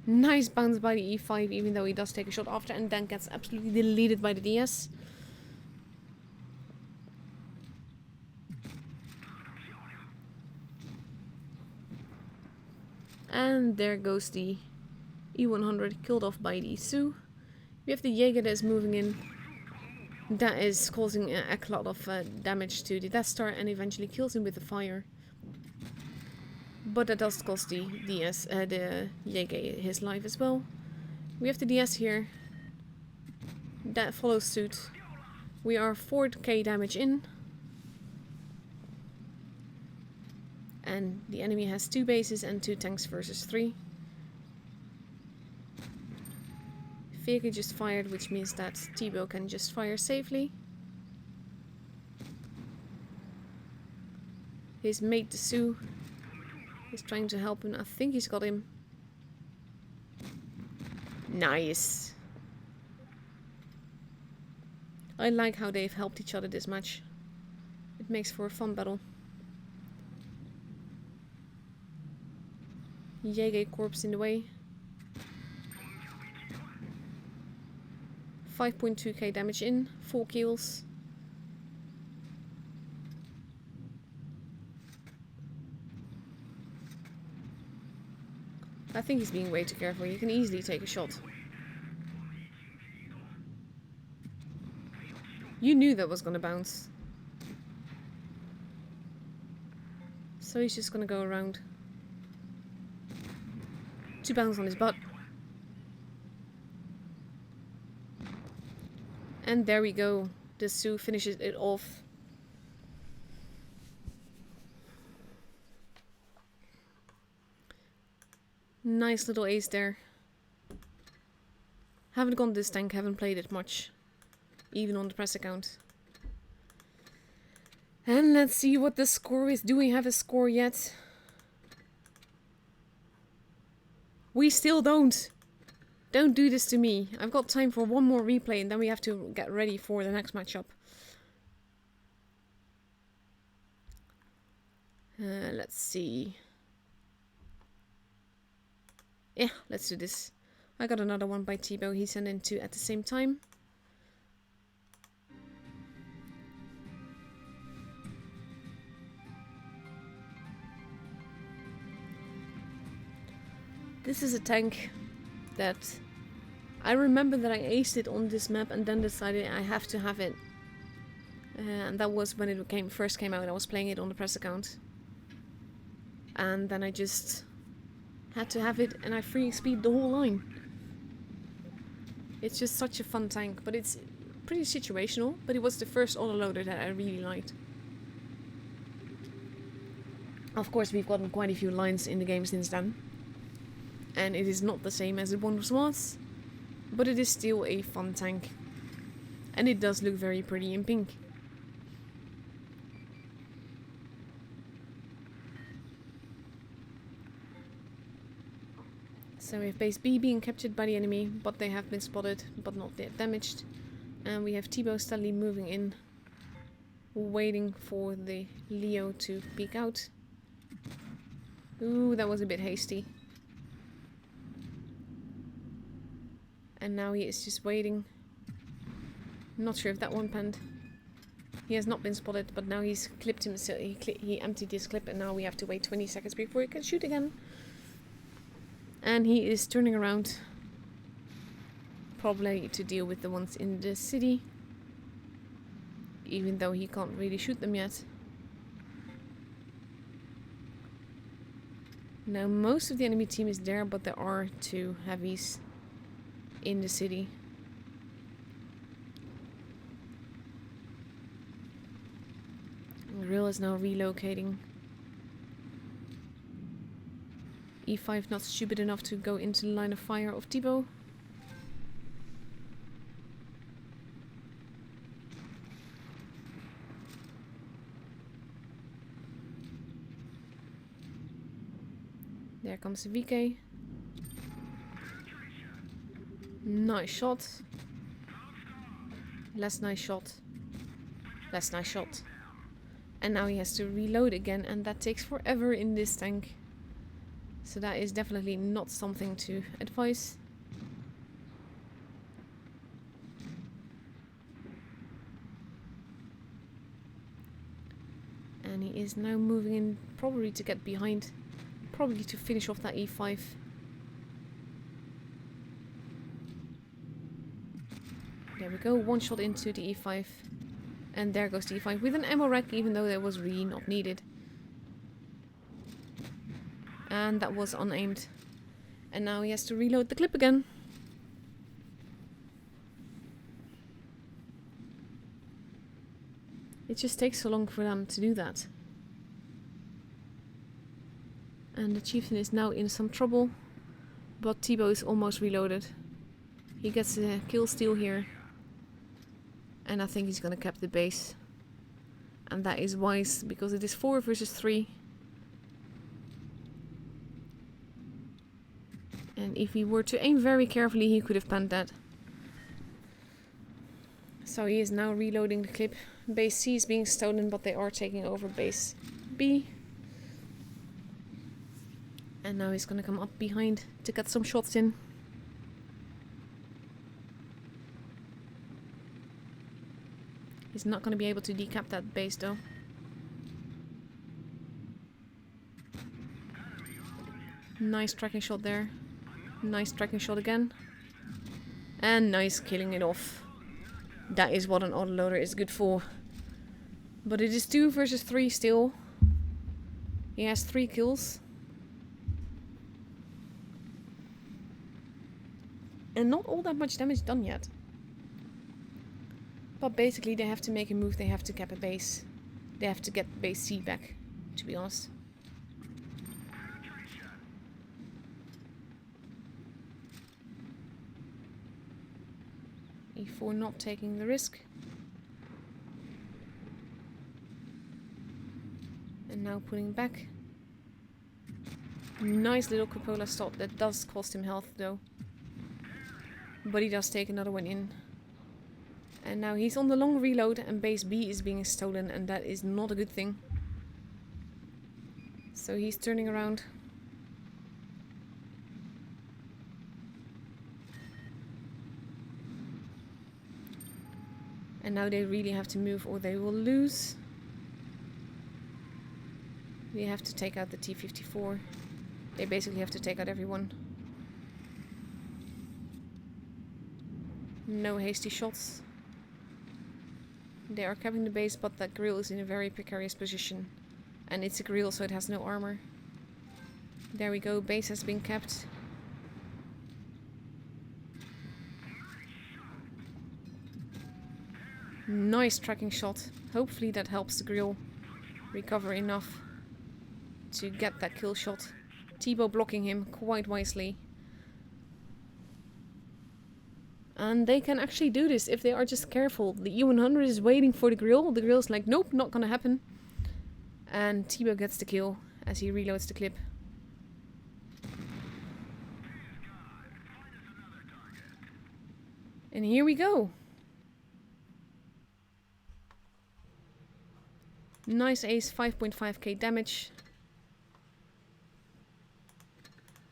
Nice bounce by the E5, even though he does take a shot after and then gets absolutely deleted by the DS. And there goes the E100 killed off by the Sue. We have the Jaeger that is moving in. That is causing a lot of damage to the Death Star and eventually kills him with the fire. But that does cost the DS, the Jaeger his life as well. We have the DS here. That follows suit. We are 4k damage in. And the enemy has 2 bases and 2 tanks versus 3. Vega just fired, which means that T-Bow can just fire safely. His mate, the Sue, is trying to help him. I think he's got him. Nice. I like how they've helped each other this much. It makes for a fun battle. Jaeger corpse in the way. 5.2k damage in, 4 kills. I think he's being way too careful. He can easily take a shot. You knew that was gonna bounce. So he's just gonna go around. To bounce on his butt. And there we go. The Sue finishes it off. Nice little ace there. Haven't gone this tank, haven't played it much. Even on the press account. And let's see what the score is. Do we have a score yet? We still don't. Don't do this to me. I've got time for one more replay and then we have to get ready for the next matchup. Let's see. Yeah, let's do this. I got another one by T-Bow. He sent in 2 at the same time. This is a tank that I remember that I aced it on this map and then decided I have to have it. And that was when it first came out. I was playing it on the press account. And then I just had to have it, and I free speed the whole line. It's just such a fun tank, but it's pretty situational. But it was the first autoloader that I really liked. Of course, we've gotten quite a few lines in the game since then. And it is not the same as it once was. But it is still a fun tank. And it does look very pretty in pink. So we have base B being captured by the enemy, but they have been spotted, but not yet damaged. And we have T-Bow steadily moving in, waiting for the Leo to peek out. Ooh, that was a bit hasty. And now he is just waiting. Not sure if that one panned. He has not been spotted, but now he's clipped himself. He emptied his clip, and now we have to wait 20 seconds before he can shoot again. And he is turning around, probably to deal with the ones in the city, even though he can't really shoot them yet. Now most of the enemy team is there, but there are 2 heavies in the city. Grill is now relocating. E5 not stupid enough to go into the line of fire of T-Bow. There comes VK. Nice shot. Less nice shot. Less nice shot. And now he has to reload again, and that takes forever in this tank. So that is definitely not something to advise. And he is now moving in, probably to get behind, probably to finish off that E5. There we go, one shot into the E5. And there goes the E5 with an ammo rack, even though that was really not needed. And that was unaimed. And now he has to reload the clip again. It just takes so long for them to do that. And the chieftain is now in some trouble. But T-Bow is almost reloaded. He gets a kill steal here. And I think he's gonna cap the base. And that is wise, because it is 4 versus 3. And if he were to aim very carefully, he could have panned that. So he is now reloading the clip. Base C is being stolen, but they are taking over base B. And now he's gonna come up behind to get some shots in. He's not gonna be able to decap that base though. Nice tracking shot there. Nice tracking shot again. And nice killing it off. That is what an autoloader is good for. But it is 2 versus 3 still. He has 3 kills. And not all that much damage done yet. But basically they have to make a move, they have to cap a base. They have to get base C back, to be honest. E4 not taking the risk. And now putting back. Nice little cupola stop. That does cost him health though. But he does take another one in. And now he's on the long reload and base B is being stolen, and that is not a good thing. So he's turning around. And now they really have to move or they will lose. They have to take out the T-54. They basically have to take out everyone. No hasty shots. They are capping the base, but that grill is in a very precarious position. And it's a grill, so it has no armor. There we go, base has been kept. Nice tracking shot. Hopefully that helps the grill recover enough to get that kill shot. T-Bow blocking him quite wisely. And they can actually do this if they are just careful. The E100 is waiting for the grill. The grill's like, nope, not gonna happen. And T-Bow gets the kill as he reloads the clip. And here we go. Nice ace, 5.5k damage.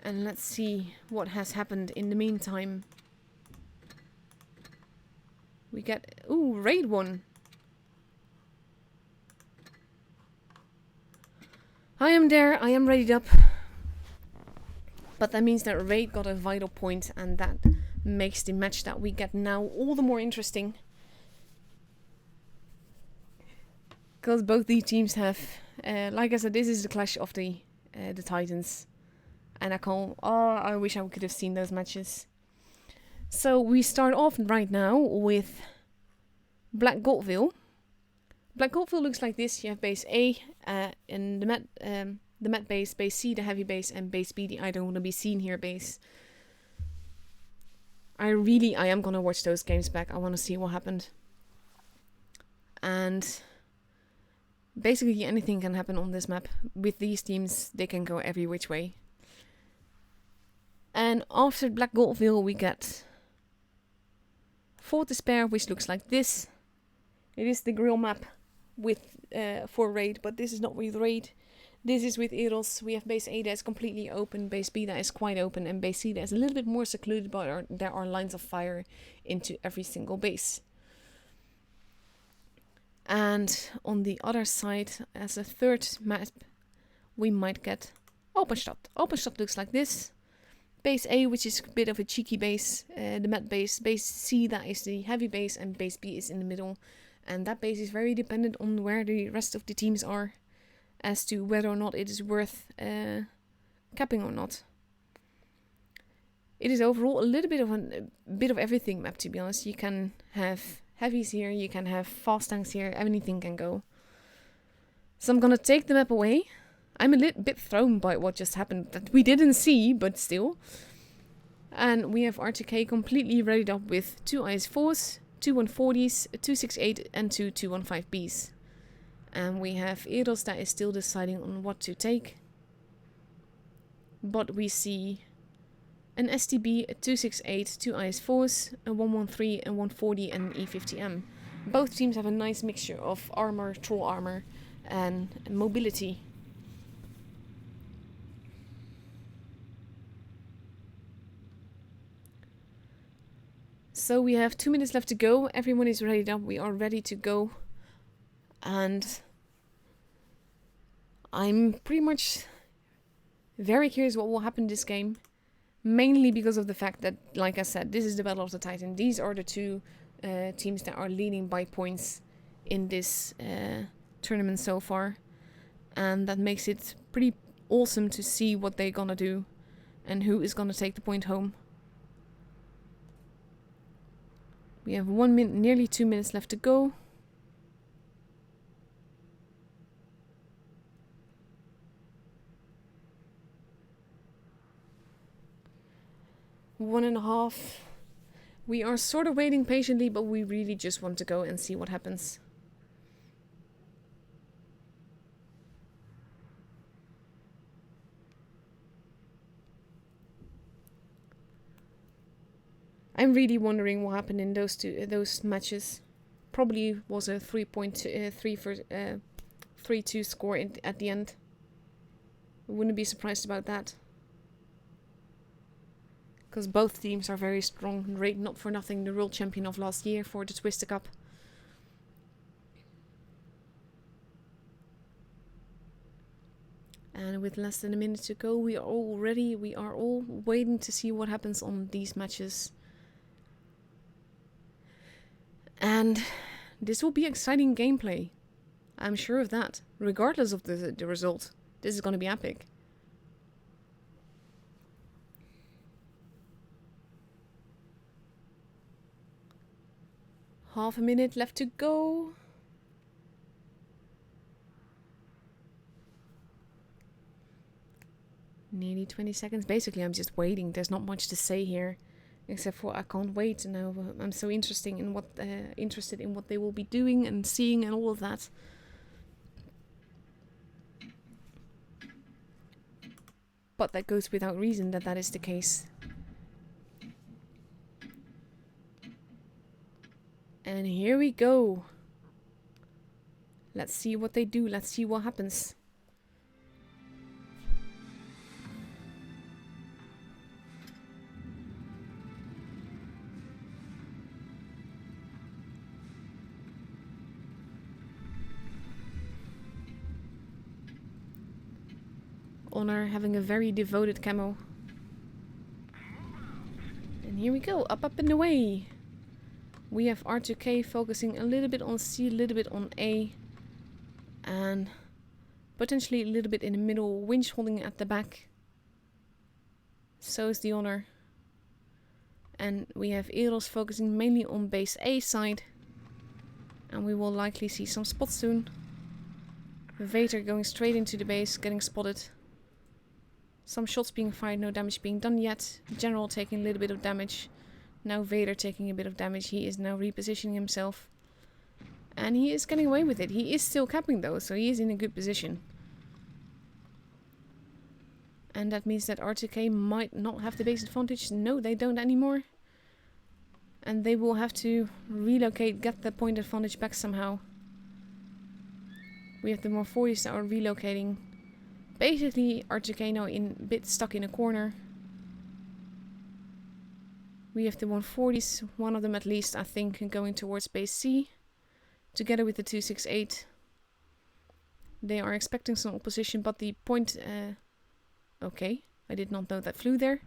And let's see what has happened in the meantime. We get... Ooh, raid 1. I am there, I am readied up. But that means that raid got a vital point, and that makes the match that we get now all the more interesting. Because both these teams have... like I said, this is the clash of the Titans. And I can't... Oh, I wish I could have seen those matches. So we start off right now with Black Goldville. Black Goldville looks like this. You have base A and the mat base, base C, the heavy base, and base B, the I don't want to be seen here base. I am gonna watch those games back. I want to see what happened. And basically anything can happen on this map. With these teams, they can go every which way. And after Black Goldville, we get Fort Despair, which looks like this. It is the grill map with for raid, but this is not with raid. This is with Eros. We have base A that is completely open, base B that is quite open, and base C that is a little bit more secluded, but there are lines of fire into every single base. And on the other side, as a third map, we might get Openstadt. Openstadt looks like this. Base A, which is a bit of a cheeky base, the mat base. Base C, that is the heavy base, and base B is in the middle. And that base is very dependent on where the rest of the teams are, as to whether or not it is worth capping or not. It is overall a little bit of a bit of everything map, to be honest. You can have heavies here, you can have fast tanks here, anything can go. So I'm gonna take the map away. I'm a little bit thrown by what just happened that we didn't see, but still. And we have R2K completely readied up with 2 IS-4s, 2 140s, a 268 and 2 215Bs. And we have Eros that is still deciding on what to take. But we see an STB, a 268, 2 IS-4s, a 113, a 140 and an E50M. Both teams have a nice mixture of armor, troll armor and mobility. So we have 2 minutes left to go. Everyone is ready up. We are ready to go. And I'm pretty much very curious what will happen in this game. Mainly because of the fact that, like I said, this is the Battle of the Titan. These are the two teams that are leading by points in this tournament so far. And that makes it pretty awesome to see what they're gonna do and who is gonna take the point home. We have 1 minute, nearly 2 minutes left to go. One and a half. We are sort of waiting patiently, but we really just want to go and see what happens. I'm really wondering what happened in those matches. Probably was a 3-2 score at the end. I wouldn't be surprised about that. Because both teams are very strong. Raid, not for nothing, the world champion of last year for the Twister Cup. And with less than a minute to go, we are all ready. We are all waiting to see what happens on these matches. And this will be exciting gameplay. I'm sure of that. Regardless of the result. This is going to be epic. Half a minute left to go. Nearly 20 seconds. Basically, I'm just waiting. There's not much to say here, except for I can't wait. Now I'm so interested in what they will be doing and seeing and all of that. But that goes without reason that is the case. And here we go. Let's see what they do. Let's see what happens. Honor having a very devoted camo. And here we go. Up and away. We have R2K focusing a little bit on C, a little bit on A. And potentially a little bit in the middle. Winch holding at the back. So is the Honor. And we have Eros focusing mainly on base A side. And we will likely see some spots soon. Vader going straight into the base, getting spotted. Some shots being fired, no damage being done yet. General taking a little bit of damage. Now Vader taking a bit of damage. He is now repositioning himself. And he is getting away with it. He is still capping though, so he is in a good position. And that means that R2K might not have the base advantage. No, they don't anymore. And they will have to relocate, get the point advantage back somehow. We have the 140s that are relocating. Basically, R2K now in a bit stuck in a corner. We have the 140s, one of them at least, I think, going towards base C. Together with the 268. They are expecting some opposition, but the point... okay, I did not know that flew there.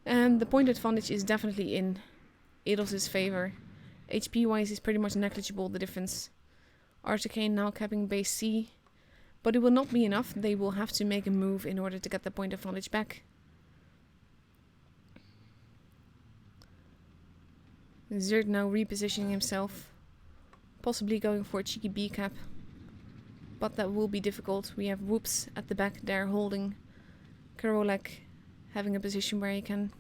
The point advantage is definitely in Eros' favor. HP-wise is pretty much negligible, the difference. R2K now capping base C. But it will not be enough. They will have to make a move in order to get the point advantage back. Zerd now repositioning himself. Possibly going for a cheeky B cap. But that will be difficult. We have Whoops at the back there holding. Karolek having a position where he can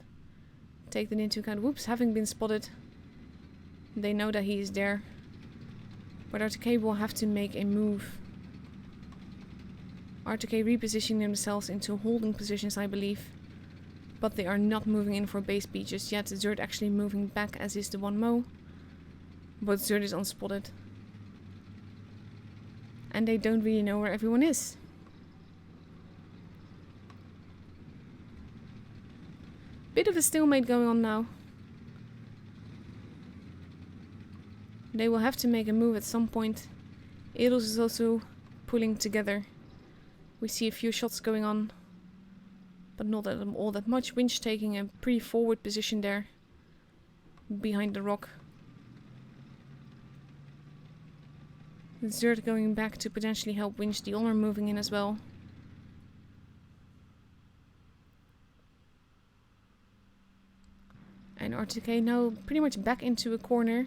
take that into account. Whoops having been spotted. They know that he is there. But R2K will have to make a move. R2K repositioning themselves into holding positions, I believe. But they are not moving in for base B just yet. Zerd actually moving back, as is the 1-mo. But Zerd is unspotted. And they don't really know where everyone is. Bit of a stalemate going on now. They will have to make a move at some point. Eros is also pulling together. We see a few shots going on, but not all that much. Winch taking a pretty forward position there, behind the rock. Zerd going back to potentially help Winch. The Honor moving in as well. And R2K now pretty much back into a corner.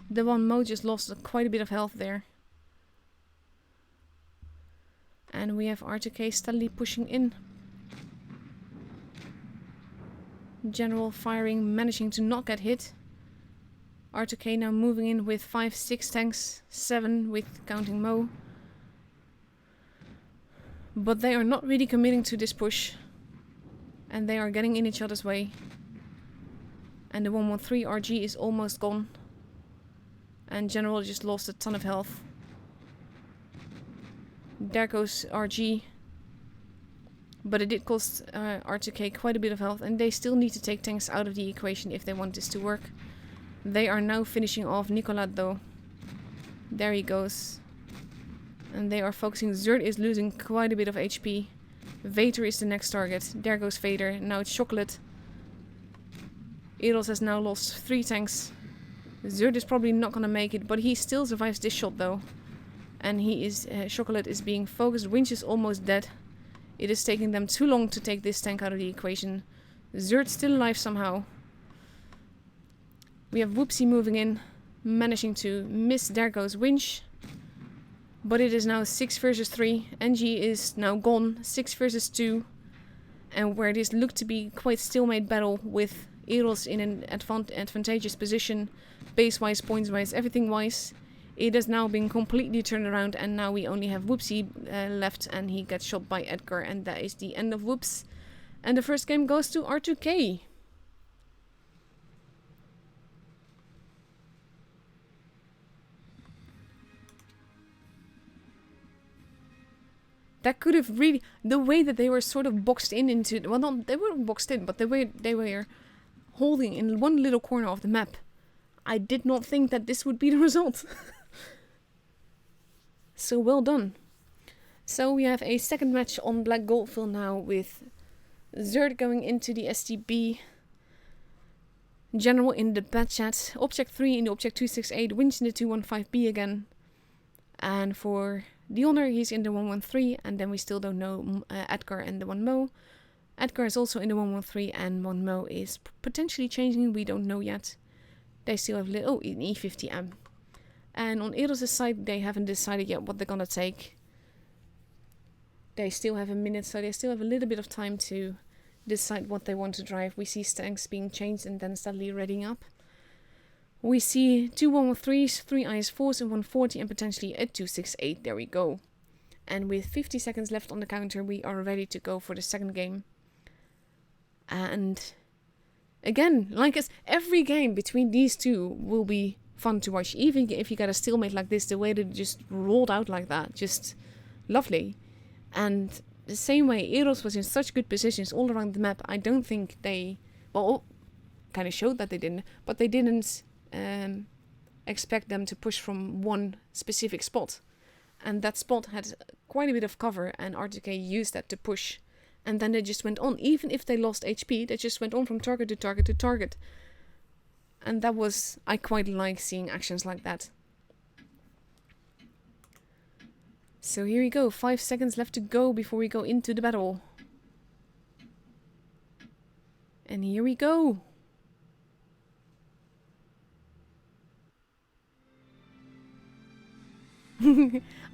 The 1-mo just lost quite a bit of health there. And we have R2K steadily pushing in. General firing, managing to not get hit. R2K now moving in with 5, 6 tanks, 7 with counting Mo. But they are not really committing to this push. And they are getting in each other's way. And the 113 RG is almost gone. And General just lost a ton of health. There goes RG. But it did cost R2K quite a bit of health. And they still need to take tanks out of the equation if they want this to work. They are now finishing off Nicolad though. There he goes. And they are focusing. Zerd is losing quite a bit of HP. Vader is the next target. There goes Vader. Now it's Chocolate. Eros has now lost 3 tanks. Zerd is probably not gonna make it. But he still survives this shot though. And he is Chocolate is being focused. Winch is almost dead. It is taking them too long to take this tank out of the equation. Zerd still alive somehow. We have Whoopsie moving in. managing to miss. There goes Winch. But it is now 6 versus 3. NG is now gone. 6 versus 2. And where this looked to be quite stalemate battle with Eros in an advantageous position, base-wise, points-wise, everything-wise, it has now been completely turned around, and now we only have Whoopsie left, and he gets shot by Edgar, and that is the end of Whoops. And the first game goes to R2K. That could have really, the way that they were sort of boxed in into, well, not they weren't boxed in, but they were holding in one little corner of the map. I did not think that this would be the result. So well done. So we have a second match on Black Goldfield now with Zerd going into the STB. General in the bad chat. Object 3 in the Object 268. Winch in the 215B again. And for the Honor, he's in the 113. And then we still don't know Edgar and the 1mo. Edgar is also in the 113. And 1mo is potentially changing. We don't know yet. They still have little an E50M. And on Eros' side, they haven't decided yet what they're gonna take. They still have a minute, so they still have a little bit of time to decide what they want to drive. We see tanks being changed and then steadily readying up. We see 2 113s, 3 IS4s, and 140, and potentially a 268. There we go. And with 50 seconds left on the counter, we are ready to go for the second game. And again, like as every game between these two will be fun to watch. Even if you get a stalemate like this, the way that it just rolled out like that, just lovely. And the same way, Eros was in such good positions all around the map. I don't think they, well, kind of showed that they didn't, but they didn't expect them to push from one specific spot. And that spot had quite a bit of cover, and R2K used that to push. And then they just went on. Even if they lost HP, they just went on from target to target to target. And that was, I quite like seeing actions like that. So here we go, 5 seconds left to go before we go into the battle. And here we go.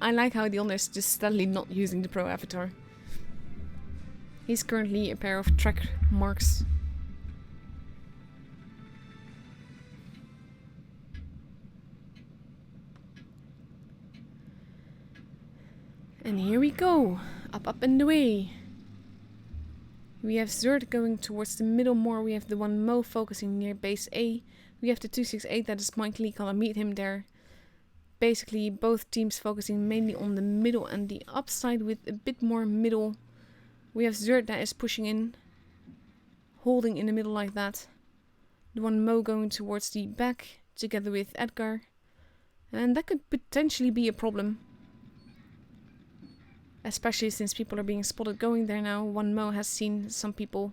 I like how the Honor is just steadily not using the Pro Avatar. He's currently a pair of track marks. And here we go, up and away. We have Zerd going towards the middle more. We have the 1mo focusing near base A. We have the 268 that is likely gonna meet him there. Basically, both teams focusing mainly on the middle and the upside with a bit more middle. We have Zerd that is pushing in, holding in the middle like that. The 1mo going towards the back together with Edgar. And that could potentially be a problem. Especially since people are being spotted going there now. 1mo has seen some people.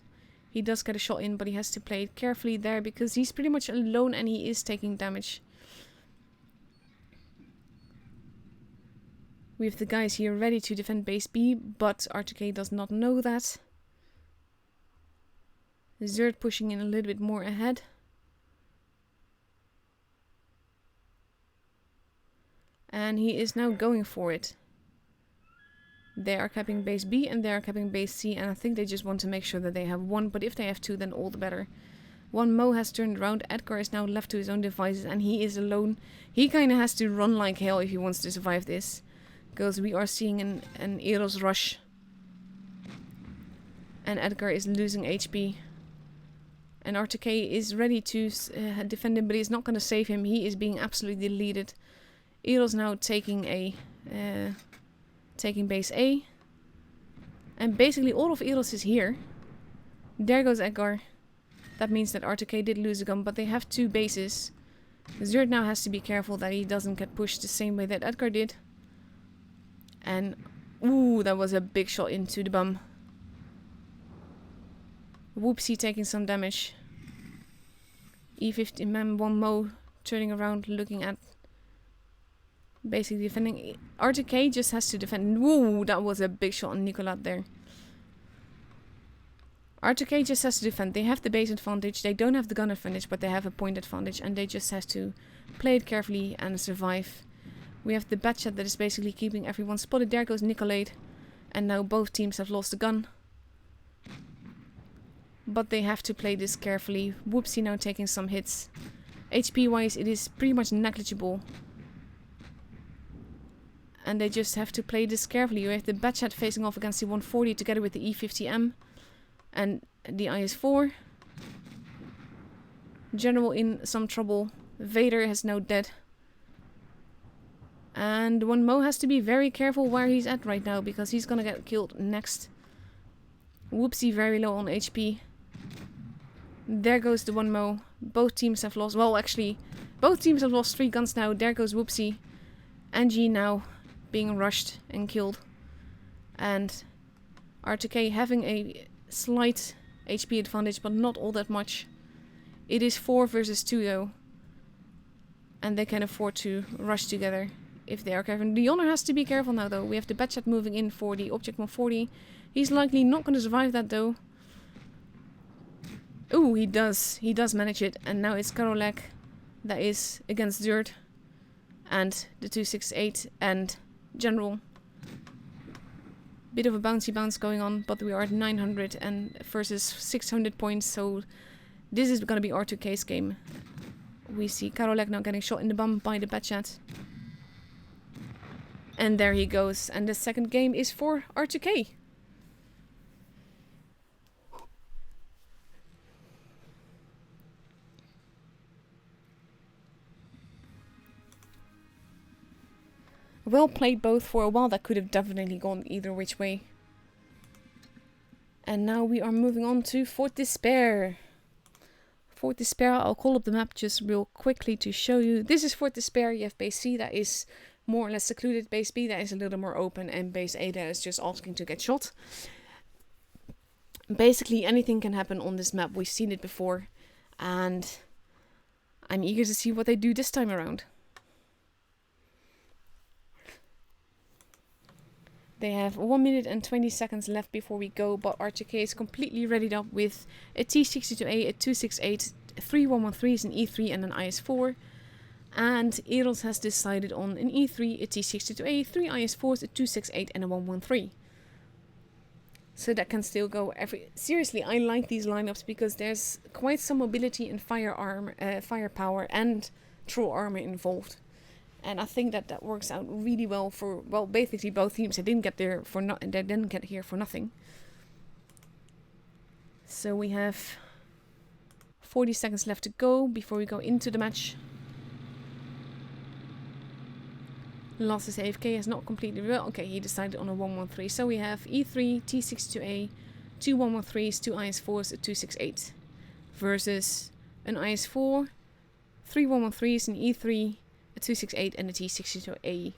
He does get a shot in, but he has to play it carefully there because he's pretty much alone and he is taking damage. We have the guys here ready to defend base B, but R2K does not know that. Zerd pushing in a little bit more ahead. And he is now going for it. They are capping base B and they are capping base C, and I think they just want to make sure that they have one, but if they have two, then all the better. 1mo has turned around, Edgar is now left to his own devices and he is alone. He kind of has to run like hell if he wants to survive this, because we are seeing an Eros rush. And Edgar is losing HP. And R2K is ready to defend him, but he's not going to save him. He is being absolutely deleted. Eros now taking base A. And basically all of Eros is here. There goes Edgar. That means that R2K did lose a gun, but they have two bases. Zerd now has to be careful that he doesn't get pushed the same way that Edgar did. And, ooh, that was a big shot into the bum. Whoopsie taking some damage. E50 man 1mo turning around looking at basically defending. R2K just has to defend. Whoa, that was a big shot on Nicolas there. R2K just has to defend. They have the base advantage. They don't have the gun advantage, but they have a point advantage. And they just have to play it carefully and survive. We have the Batchat that is basically keeping everyone spotted. There goes Nicolade. And now both teams have lost the gun. But they have to play this carefully. Whoopsie now taking some hits. HP wise it is pretty much negligible. And they just have to play this carefully. You have the Batchat facing off against the 140 together with the E50M. And the IS-4. General in some trouble. Vader is now dead. And one Mo has to be very careful where he's at right now, because he's gonna get killed next. Whoopsie very low on HP. There goes the one Mo. Both teams have lost, well actually, both teams have lost 3 guns now. There goes Whoopsie. Angie now being rushed and killed. And R2K having a slight HP advantage, but not all that much. It is 4 versus 2 though. And they can afford to rush together if they are careful. The Honor has to be careful now though. We have the Batchat moving in for the Object 140. He's likely not going to survive that though. Ooh, he does. He does manage it. And now it's Karolek that is against Dirt. And the 268 and General. Bit of a bouncy bounce going on, but we are at 900 and versus 600 points, so this is going to be R2K's game. We see Karolek now getting shot in the bum by the Batchat. And there he goes, and the second game is for R2K. Well played both. For a while that could have definitely gone either which way. And now we are moving on to Fort Despair. Fort Despair, I'll call up the map just real quickly to show you. This is Fort Despair. You have base C that is more or less secluded. Base B that is a little more open. And base A that is just asking to get shot. Basically anything can happen on this map. We've seen it before. And I'm eager to see what they do this time around. They have 1 minute and 20 seconds left before we go, but R2K is completely readied up with a T62A, a 268, 3 113s, an E3 and an IS-4. And Eros has decided on an E3, a T62A, 3 IS-4s, a 268 and a 113. So that can still go seriously, I like these lineups because there's quite some mobility and firepower and troll armor involved. And I think that works out really well for, well, basically both teams. They didn't get there for they didn't get here for nothing. So we have 40 seconds left to go before we go into the match. Losses AFK has not completely well. Okay, he decided on a 113. So we have E3, T62A, 2 113s, 2 IS4s, a 268 versus an IS4, 3 113s, an E3, a 268 and a T62A.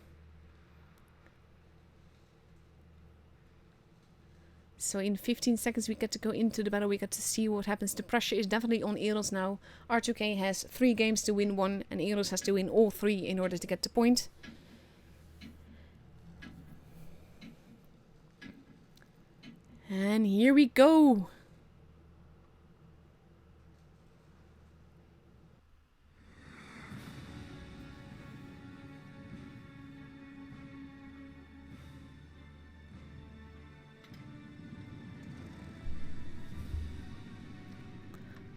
So in 15 seconds we get to go into the battle. We get to see what happens. The pressure is definitely on Eros now. R2K has 3 games to win 1 and Eros has to win all 3 in order to get the point. And here we go.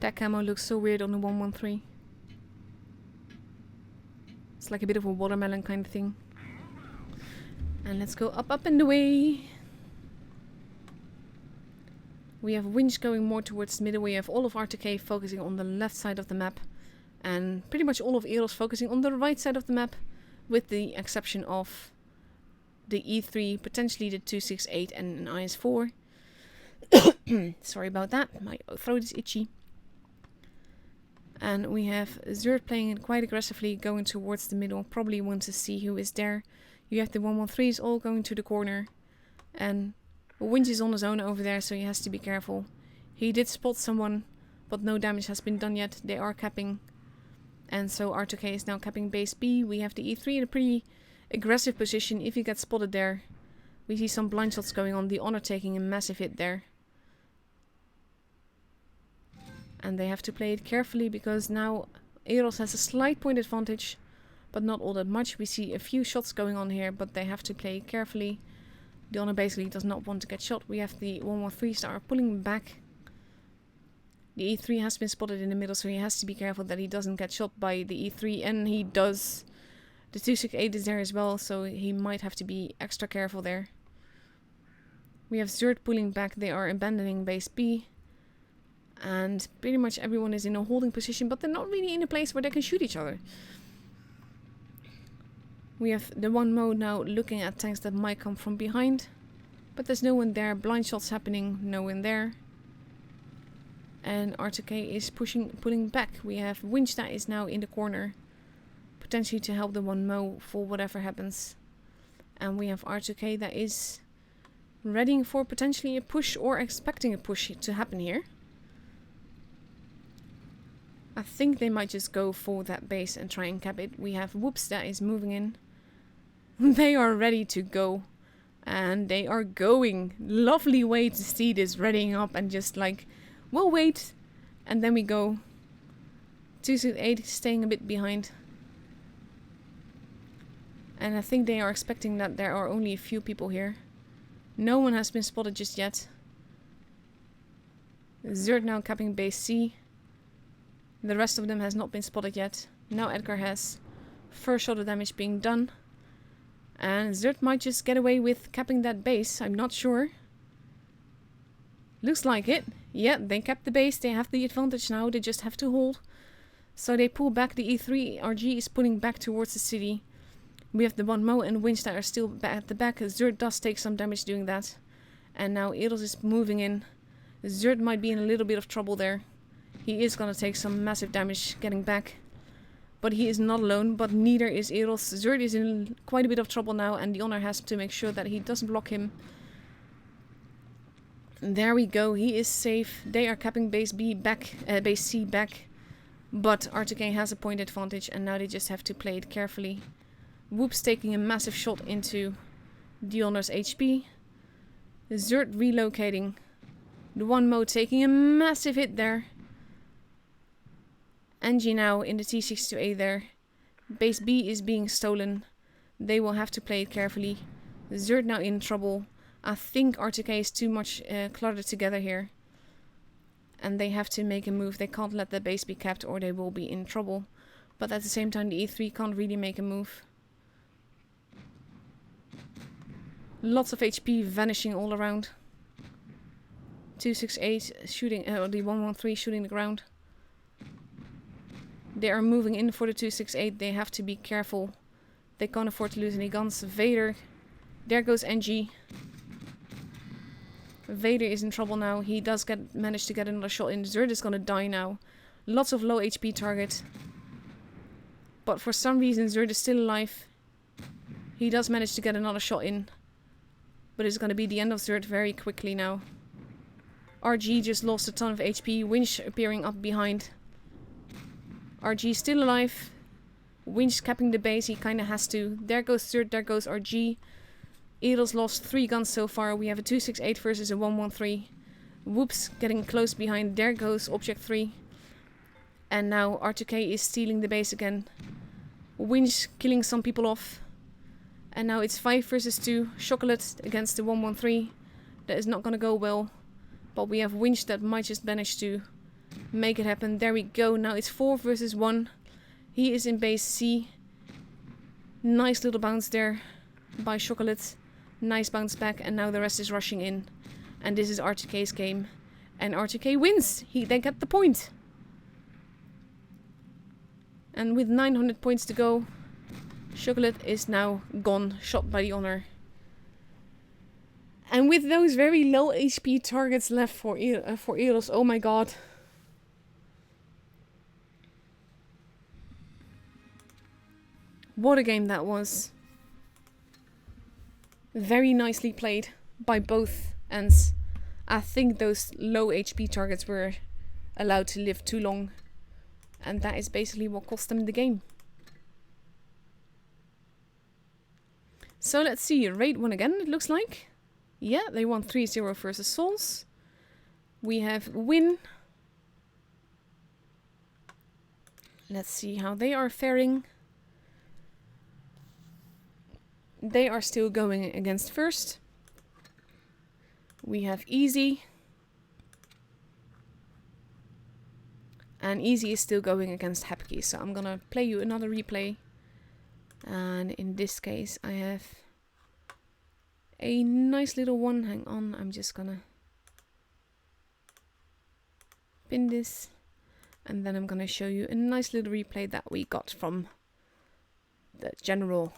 That camo looks so weird on the 113. It's like a bit of a watermelon kind of thing. And let's go up, up and away. We have Winch going more towards the middle. We have all of R2K focusing on the left side of the map. And pretty much all of Eros focusing on the right side of the map. With the exception of the E3, potentially the 268 and an IS-4. Sorry about that, my throat is itchy. And we have Zerd playing it quite aggressively, going towards the middle. Probably wants to see who is there. You have the 113s all going to the corner. And Winch is on his own over there, so he has to be careful. He did spot someone, but no damage has been done yet. They are capping. And so R2K is now capping base B. We have the E3 in a pretty aggressive position if he gets spotted there. We see some blind shots going on. The Honor taking a massive hit there. And they have to play it carefully because now Eros has a slight point advantage, but not all that much. We see a few shots going on here, but they have to play carefully. The Honor basically does not want to get shot. We have the 113 star pulling back. The E3 has been spotted in the middle, so he has to be careful that he doesn't get shot by the E3, and he does. The 268 is there as well, so he might have to be extra careful there. We have Zerd pulling back. They are abandoning base B. And pretty much everyone is in a holding position, but they're not really in a place where they can shoot each other. We have the one mode now looking at tanks that might come from behind. But there's no one there. Blind shots happening, no one there. And R2K is pulling back. We have Winch that is now in the corner, potentially to help the one mo for whatever happens. And we have R2K that is readying for potentially a push or expecting a push to happen here. I think they might just go for that base and try and cap it. We have Whoops that is moving in. They are ready to go. And they are going. Lovely way to see this readying up and just like, we'll wait. And then we go. 268 staying a bit behind. And I think they are expecting that there are only a few people here. No one has been spotted just yet. Zerd now capping base C. The rest of them has not been spotted yet. Now Edgar has. First shot of damage being done. And Zerd might just get away with capping that base. I'm not sure. Looks like it. Yeah, they capped the base. They have the advantage now. They just have to hold. So they pull back. The E3 RG is pulling back towards the city. We have the one Mo and Winch that are still at the back. Zerd does take some damage doing that. And now Eros is moving in. Zerd might be in a little bit of trouble there. He is going to take some massive damage getting back. But he is not alone, but neither is Eros. Zerd is in quite a bit of trouble now, and the Honor has to make sure that he doesn't block him. There we go, he is safe. They are capping base B back, base C back. But R2K has a point advantage, and now they just have to play it carefully. Whoops taking a massive shot into the Honor's HP. Zerd relocating. The one Mo taking a massive hit there. Angie now in the T62A there. Base B is being stolen. They will have to play it carefully. Zerd now in trouble. I think R2K is too much cluttered together here. And they have to make a move. They can't let the base be capped or they will be in trouble. But at the same time the E3 can't really make a move. Lots of HP vanishing all around. 268 shooting, the 113 shooting the ground. They are moving in for the 268. They have to be careful. They can't afford to lose any guns. Vader. There goes NG. Vader is in trouble now. He does manage to get another shot in. Zerd is going to die now. Lots of low HP target. But for some reason Zerd is still alive. He does manage to get another shot in. But it's going to be the end of Zerd very quickly now. RG just lost a ton of HP. Winch appearing up behind. RG still alive. Winch capping the base. He kind of has to. There goes Zerd. There goes RG. Eros lost 3 guns so far. We have a 268 versus a 113. Whoops getting close behind. There goes Object 3. And now R2K is stealing the base again. Winch killing some people off. And now it's 5 versus 2. Chocolate against the 113. That is not going to go well. But we have Winch that might just manage to make it happen. There we go. Now it's 4 versus 1. He is in base C. Nice little bounce there by Chocolate. Nice bounce back. And now the rest is rushing in. And this is R2K's game. And R2K wins. They get the point. And with 900 points to go, Chocolate is now gone. Shot by the Honor. And with those very low HP targets left for Eros, oh my god. What a game that was. Very nicely played by both ends. I think those low HP targets were allowed to live too long. And that is basically what cost them the game. So let's see, Raid won again, it looks like. Yeah, they won 3-0 versus Souls. We have Win. Let's see how they are faring. They are still going against first. We have Easy. And Easy is still going against Happy. So I'm gonna play you another replay. And in this case I have a nice little one. Hang on, I'm just gonna pin this. And then I'm gonna show you a nice little replay that we got from the general.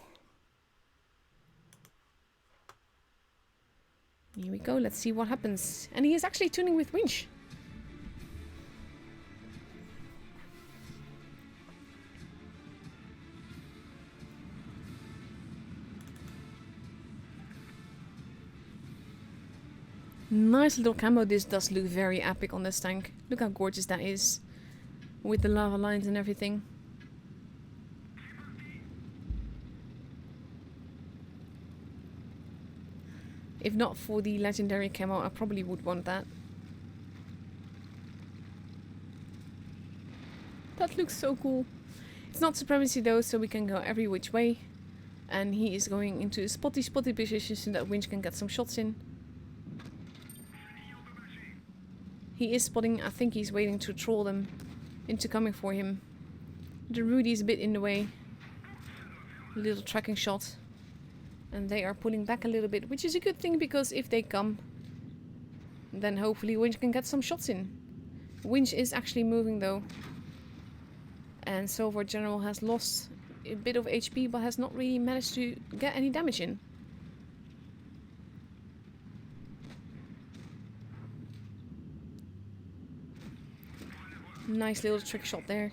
Here we go, let's see what happens. And he is actually tuning with winch. Nice little camo. This does look very epic on this tank. Look how gorgeous that is. With the lava lines and everything. If not for the legendary camo, I probably would want that. That looks so cool. It's not supremacy though, so we can go every which way. And he is going into a spotty position so that winch can get some shots in. He is spotting. I think he's waiting to troll them into coming for him. The Rudy is a bit in the way. A little tracking shot. And they are pulling back a little bit, which is a good thing because if they come, then hopefully Winch can get some shots in. Winch is actually moving though. And so far General has lost a bit of HP but has not really managed to get any damage in. Nice little trick shot there.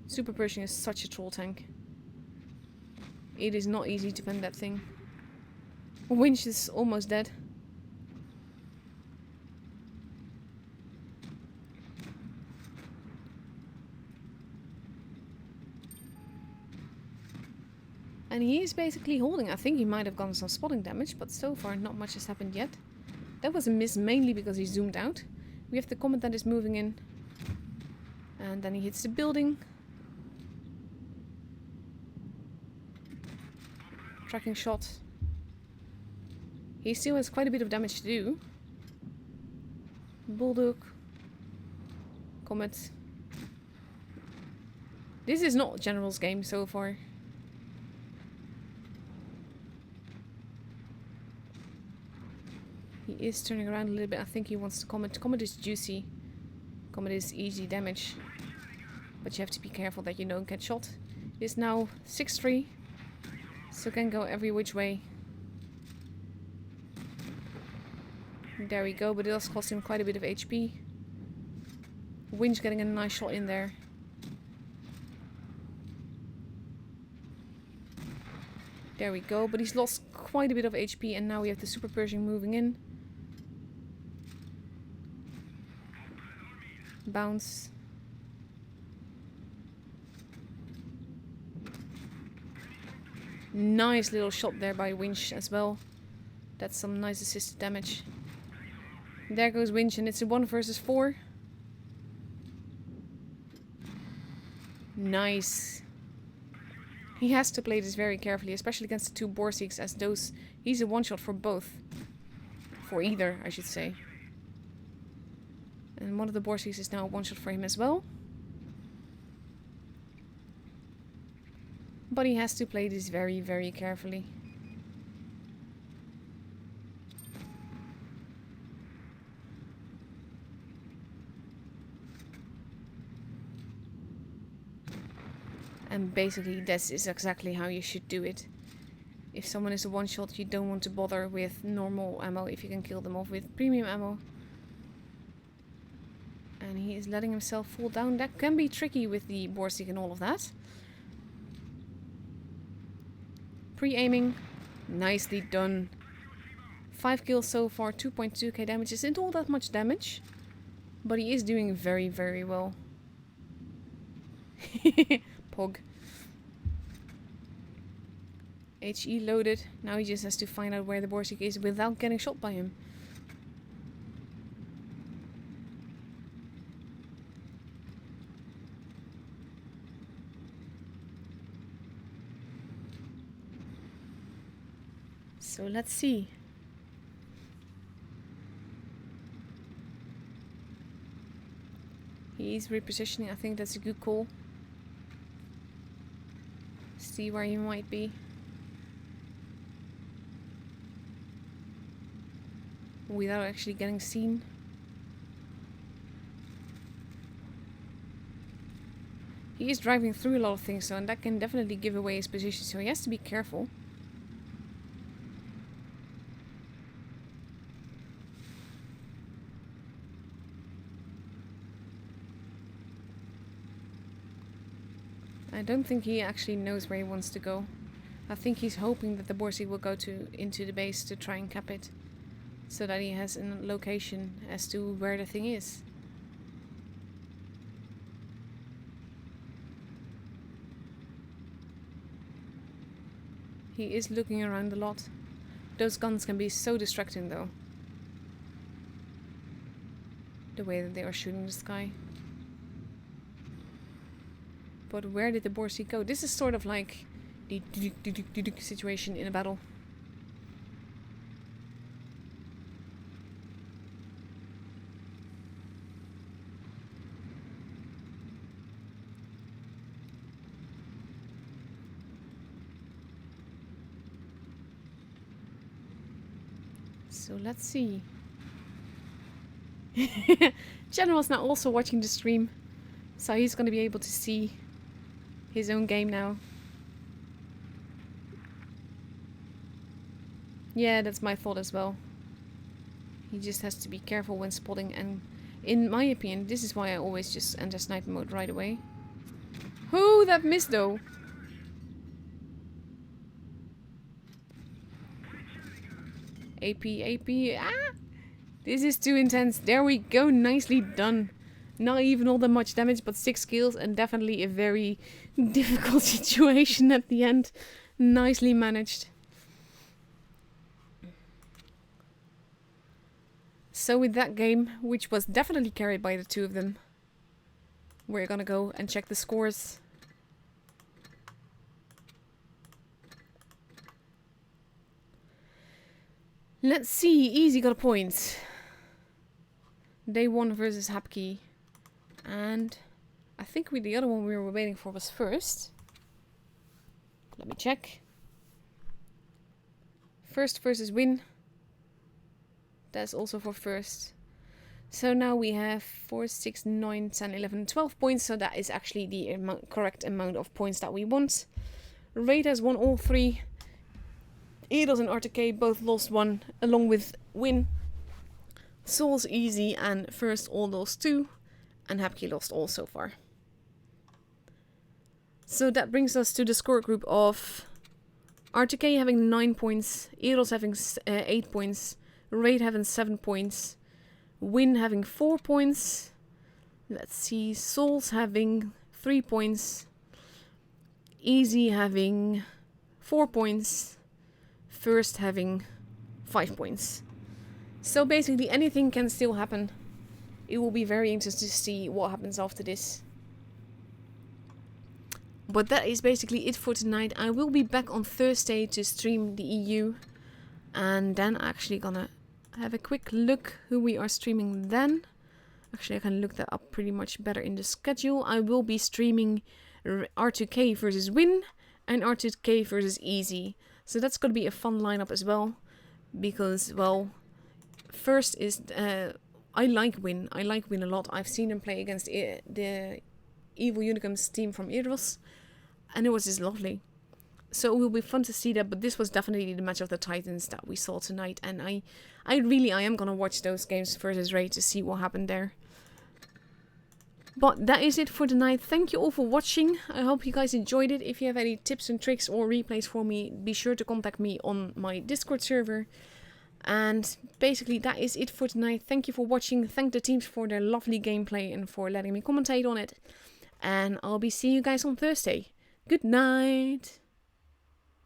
Super Pershing is such a troll tank. It is not easy to pen that thing. Winch is almost dead. And he is basically holding. I think he might have gotten some spotting damage, but so far not much has happened yet. That was a miss mainly because he zoomed out. We have the comet that is moving in. And then he hits the building. Tracking shot. He still has quite a bit of damage to do. Bulldog. Comet. This is not General's game so far. He is turning around a little bit. I think he wants to Comet. Comet is juicy. Comet is easy damage. But you have to be careful that you don't get shot. It is now 6-3. So can go every which way. There we go, but it does cost him quite a bit of HP. Winch getting a nice shot in there. There we go, but he's lost quite a bit of HP and now we have the Super Pershing moving in. Bounce. Nice little shot there by Winch as well. That's some nice assisted damage. There goes Winch and it's a 1 versus 4. Nice. He has to play this very carefully, especially against the 2 Borsiks, as those... He's a one-shot for both. For either, I should say. And one of the Borsiks is now a one-shot for him as well. But he has to play this very, very carefully. And basically this is exactly how you should do it. If someone is a one-shot, you don't want to bother with normal ammo if you can kill them off with premium ammo. And he is letting himself fall down. That can be tricky with the Borsig and all of that. Pre-aiming. Nicely done. 5 kills so far, 2.2k damage. Isn't all that much damage. But he is doing very, very well. Pog. HE loaded. Now he just has to find out where the Borsig is without getting shot by him. So let's see. He's repositioning. I think that's a good call. See where he might be. Without actually getting seen. He is driving through a lot of things, so and that can definitely give away his position, so he has to be careful. I don't think he actually knows where he wants to go. I think he's hoping that the Borsi will go into the base to try and cap it. So that he has a location as to where the thing is. He is looking around a lot. Those guns can be so distracting though. The way that they are shooting the sky. But where did the Borsi go? This is sort of like the situation in a battle. So let's see. General's now also watching the stream. So he's going to be able to see his own game now. Yeah, that's my thought as well. He just has to be careful when spotting, and in my opinion, this is why I always just enter sniper mode right away. Oh, that missed though. AP. Ah! This is too intense. There we go. Nicely done. Not even all that much damage, but 6 kills and definitely a very difficult situation at the end. Nicely managed. So with that game, which was definitely carried by the two of them, we're gonna go and check the scores. Let's see. Easy got a point. Day 1 versus Arctik. And I think the other one we were waiting for was first. Let me check. First versus win. That's also for first. So now we have 4, 6, 9, 10, 11, 12 points. So that is actually the correct amount of points that we want. Raid has won all 3. Eros and R2K both lost 1 along with win. Soul's easy and first all lost 2. And Arctik lost all so far. So that brings us to the score group of R2K having 9 points, Eros having 8 points, Raid having 7 points, Win having 4 points, let's see, Souls having 3 points, Easy having 4 points, First having 5 points. So basically anything can still happen. It will be very interesting to see what happens after this. But that is basically it for tonight. I will be back on Thursday to stream the EU. And then actually gonna have a quick look who we are streaming then. Actually, I can look that up pretty much better in the schedule. I will be streaming R2K versus Win and R2K versus Easy. So that's gonna be a fun lineup as well. Because, well, first is... I like Win. I like Win a lot. I've seen him play against the Evil Unicum's team from Eros. And it was just lovely. So it will be fun to see that. But this was definitely the match of the Titans that we saw tonight. And I am going to watch those games versus Raid to see what happened there. But that is it for tonight. Thank you all for watching. I hope you guys enjoyed it. If you have any tips and tricks or replays for me, be sure to contact me on my Discord server. And basically that is it for tonight. Thank you for watching. Thank the teams for their lovely gameplay and for letting me commentate on it. And I'll be seeing you guys on Thursday. Good night.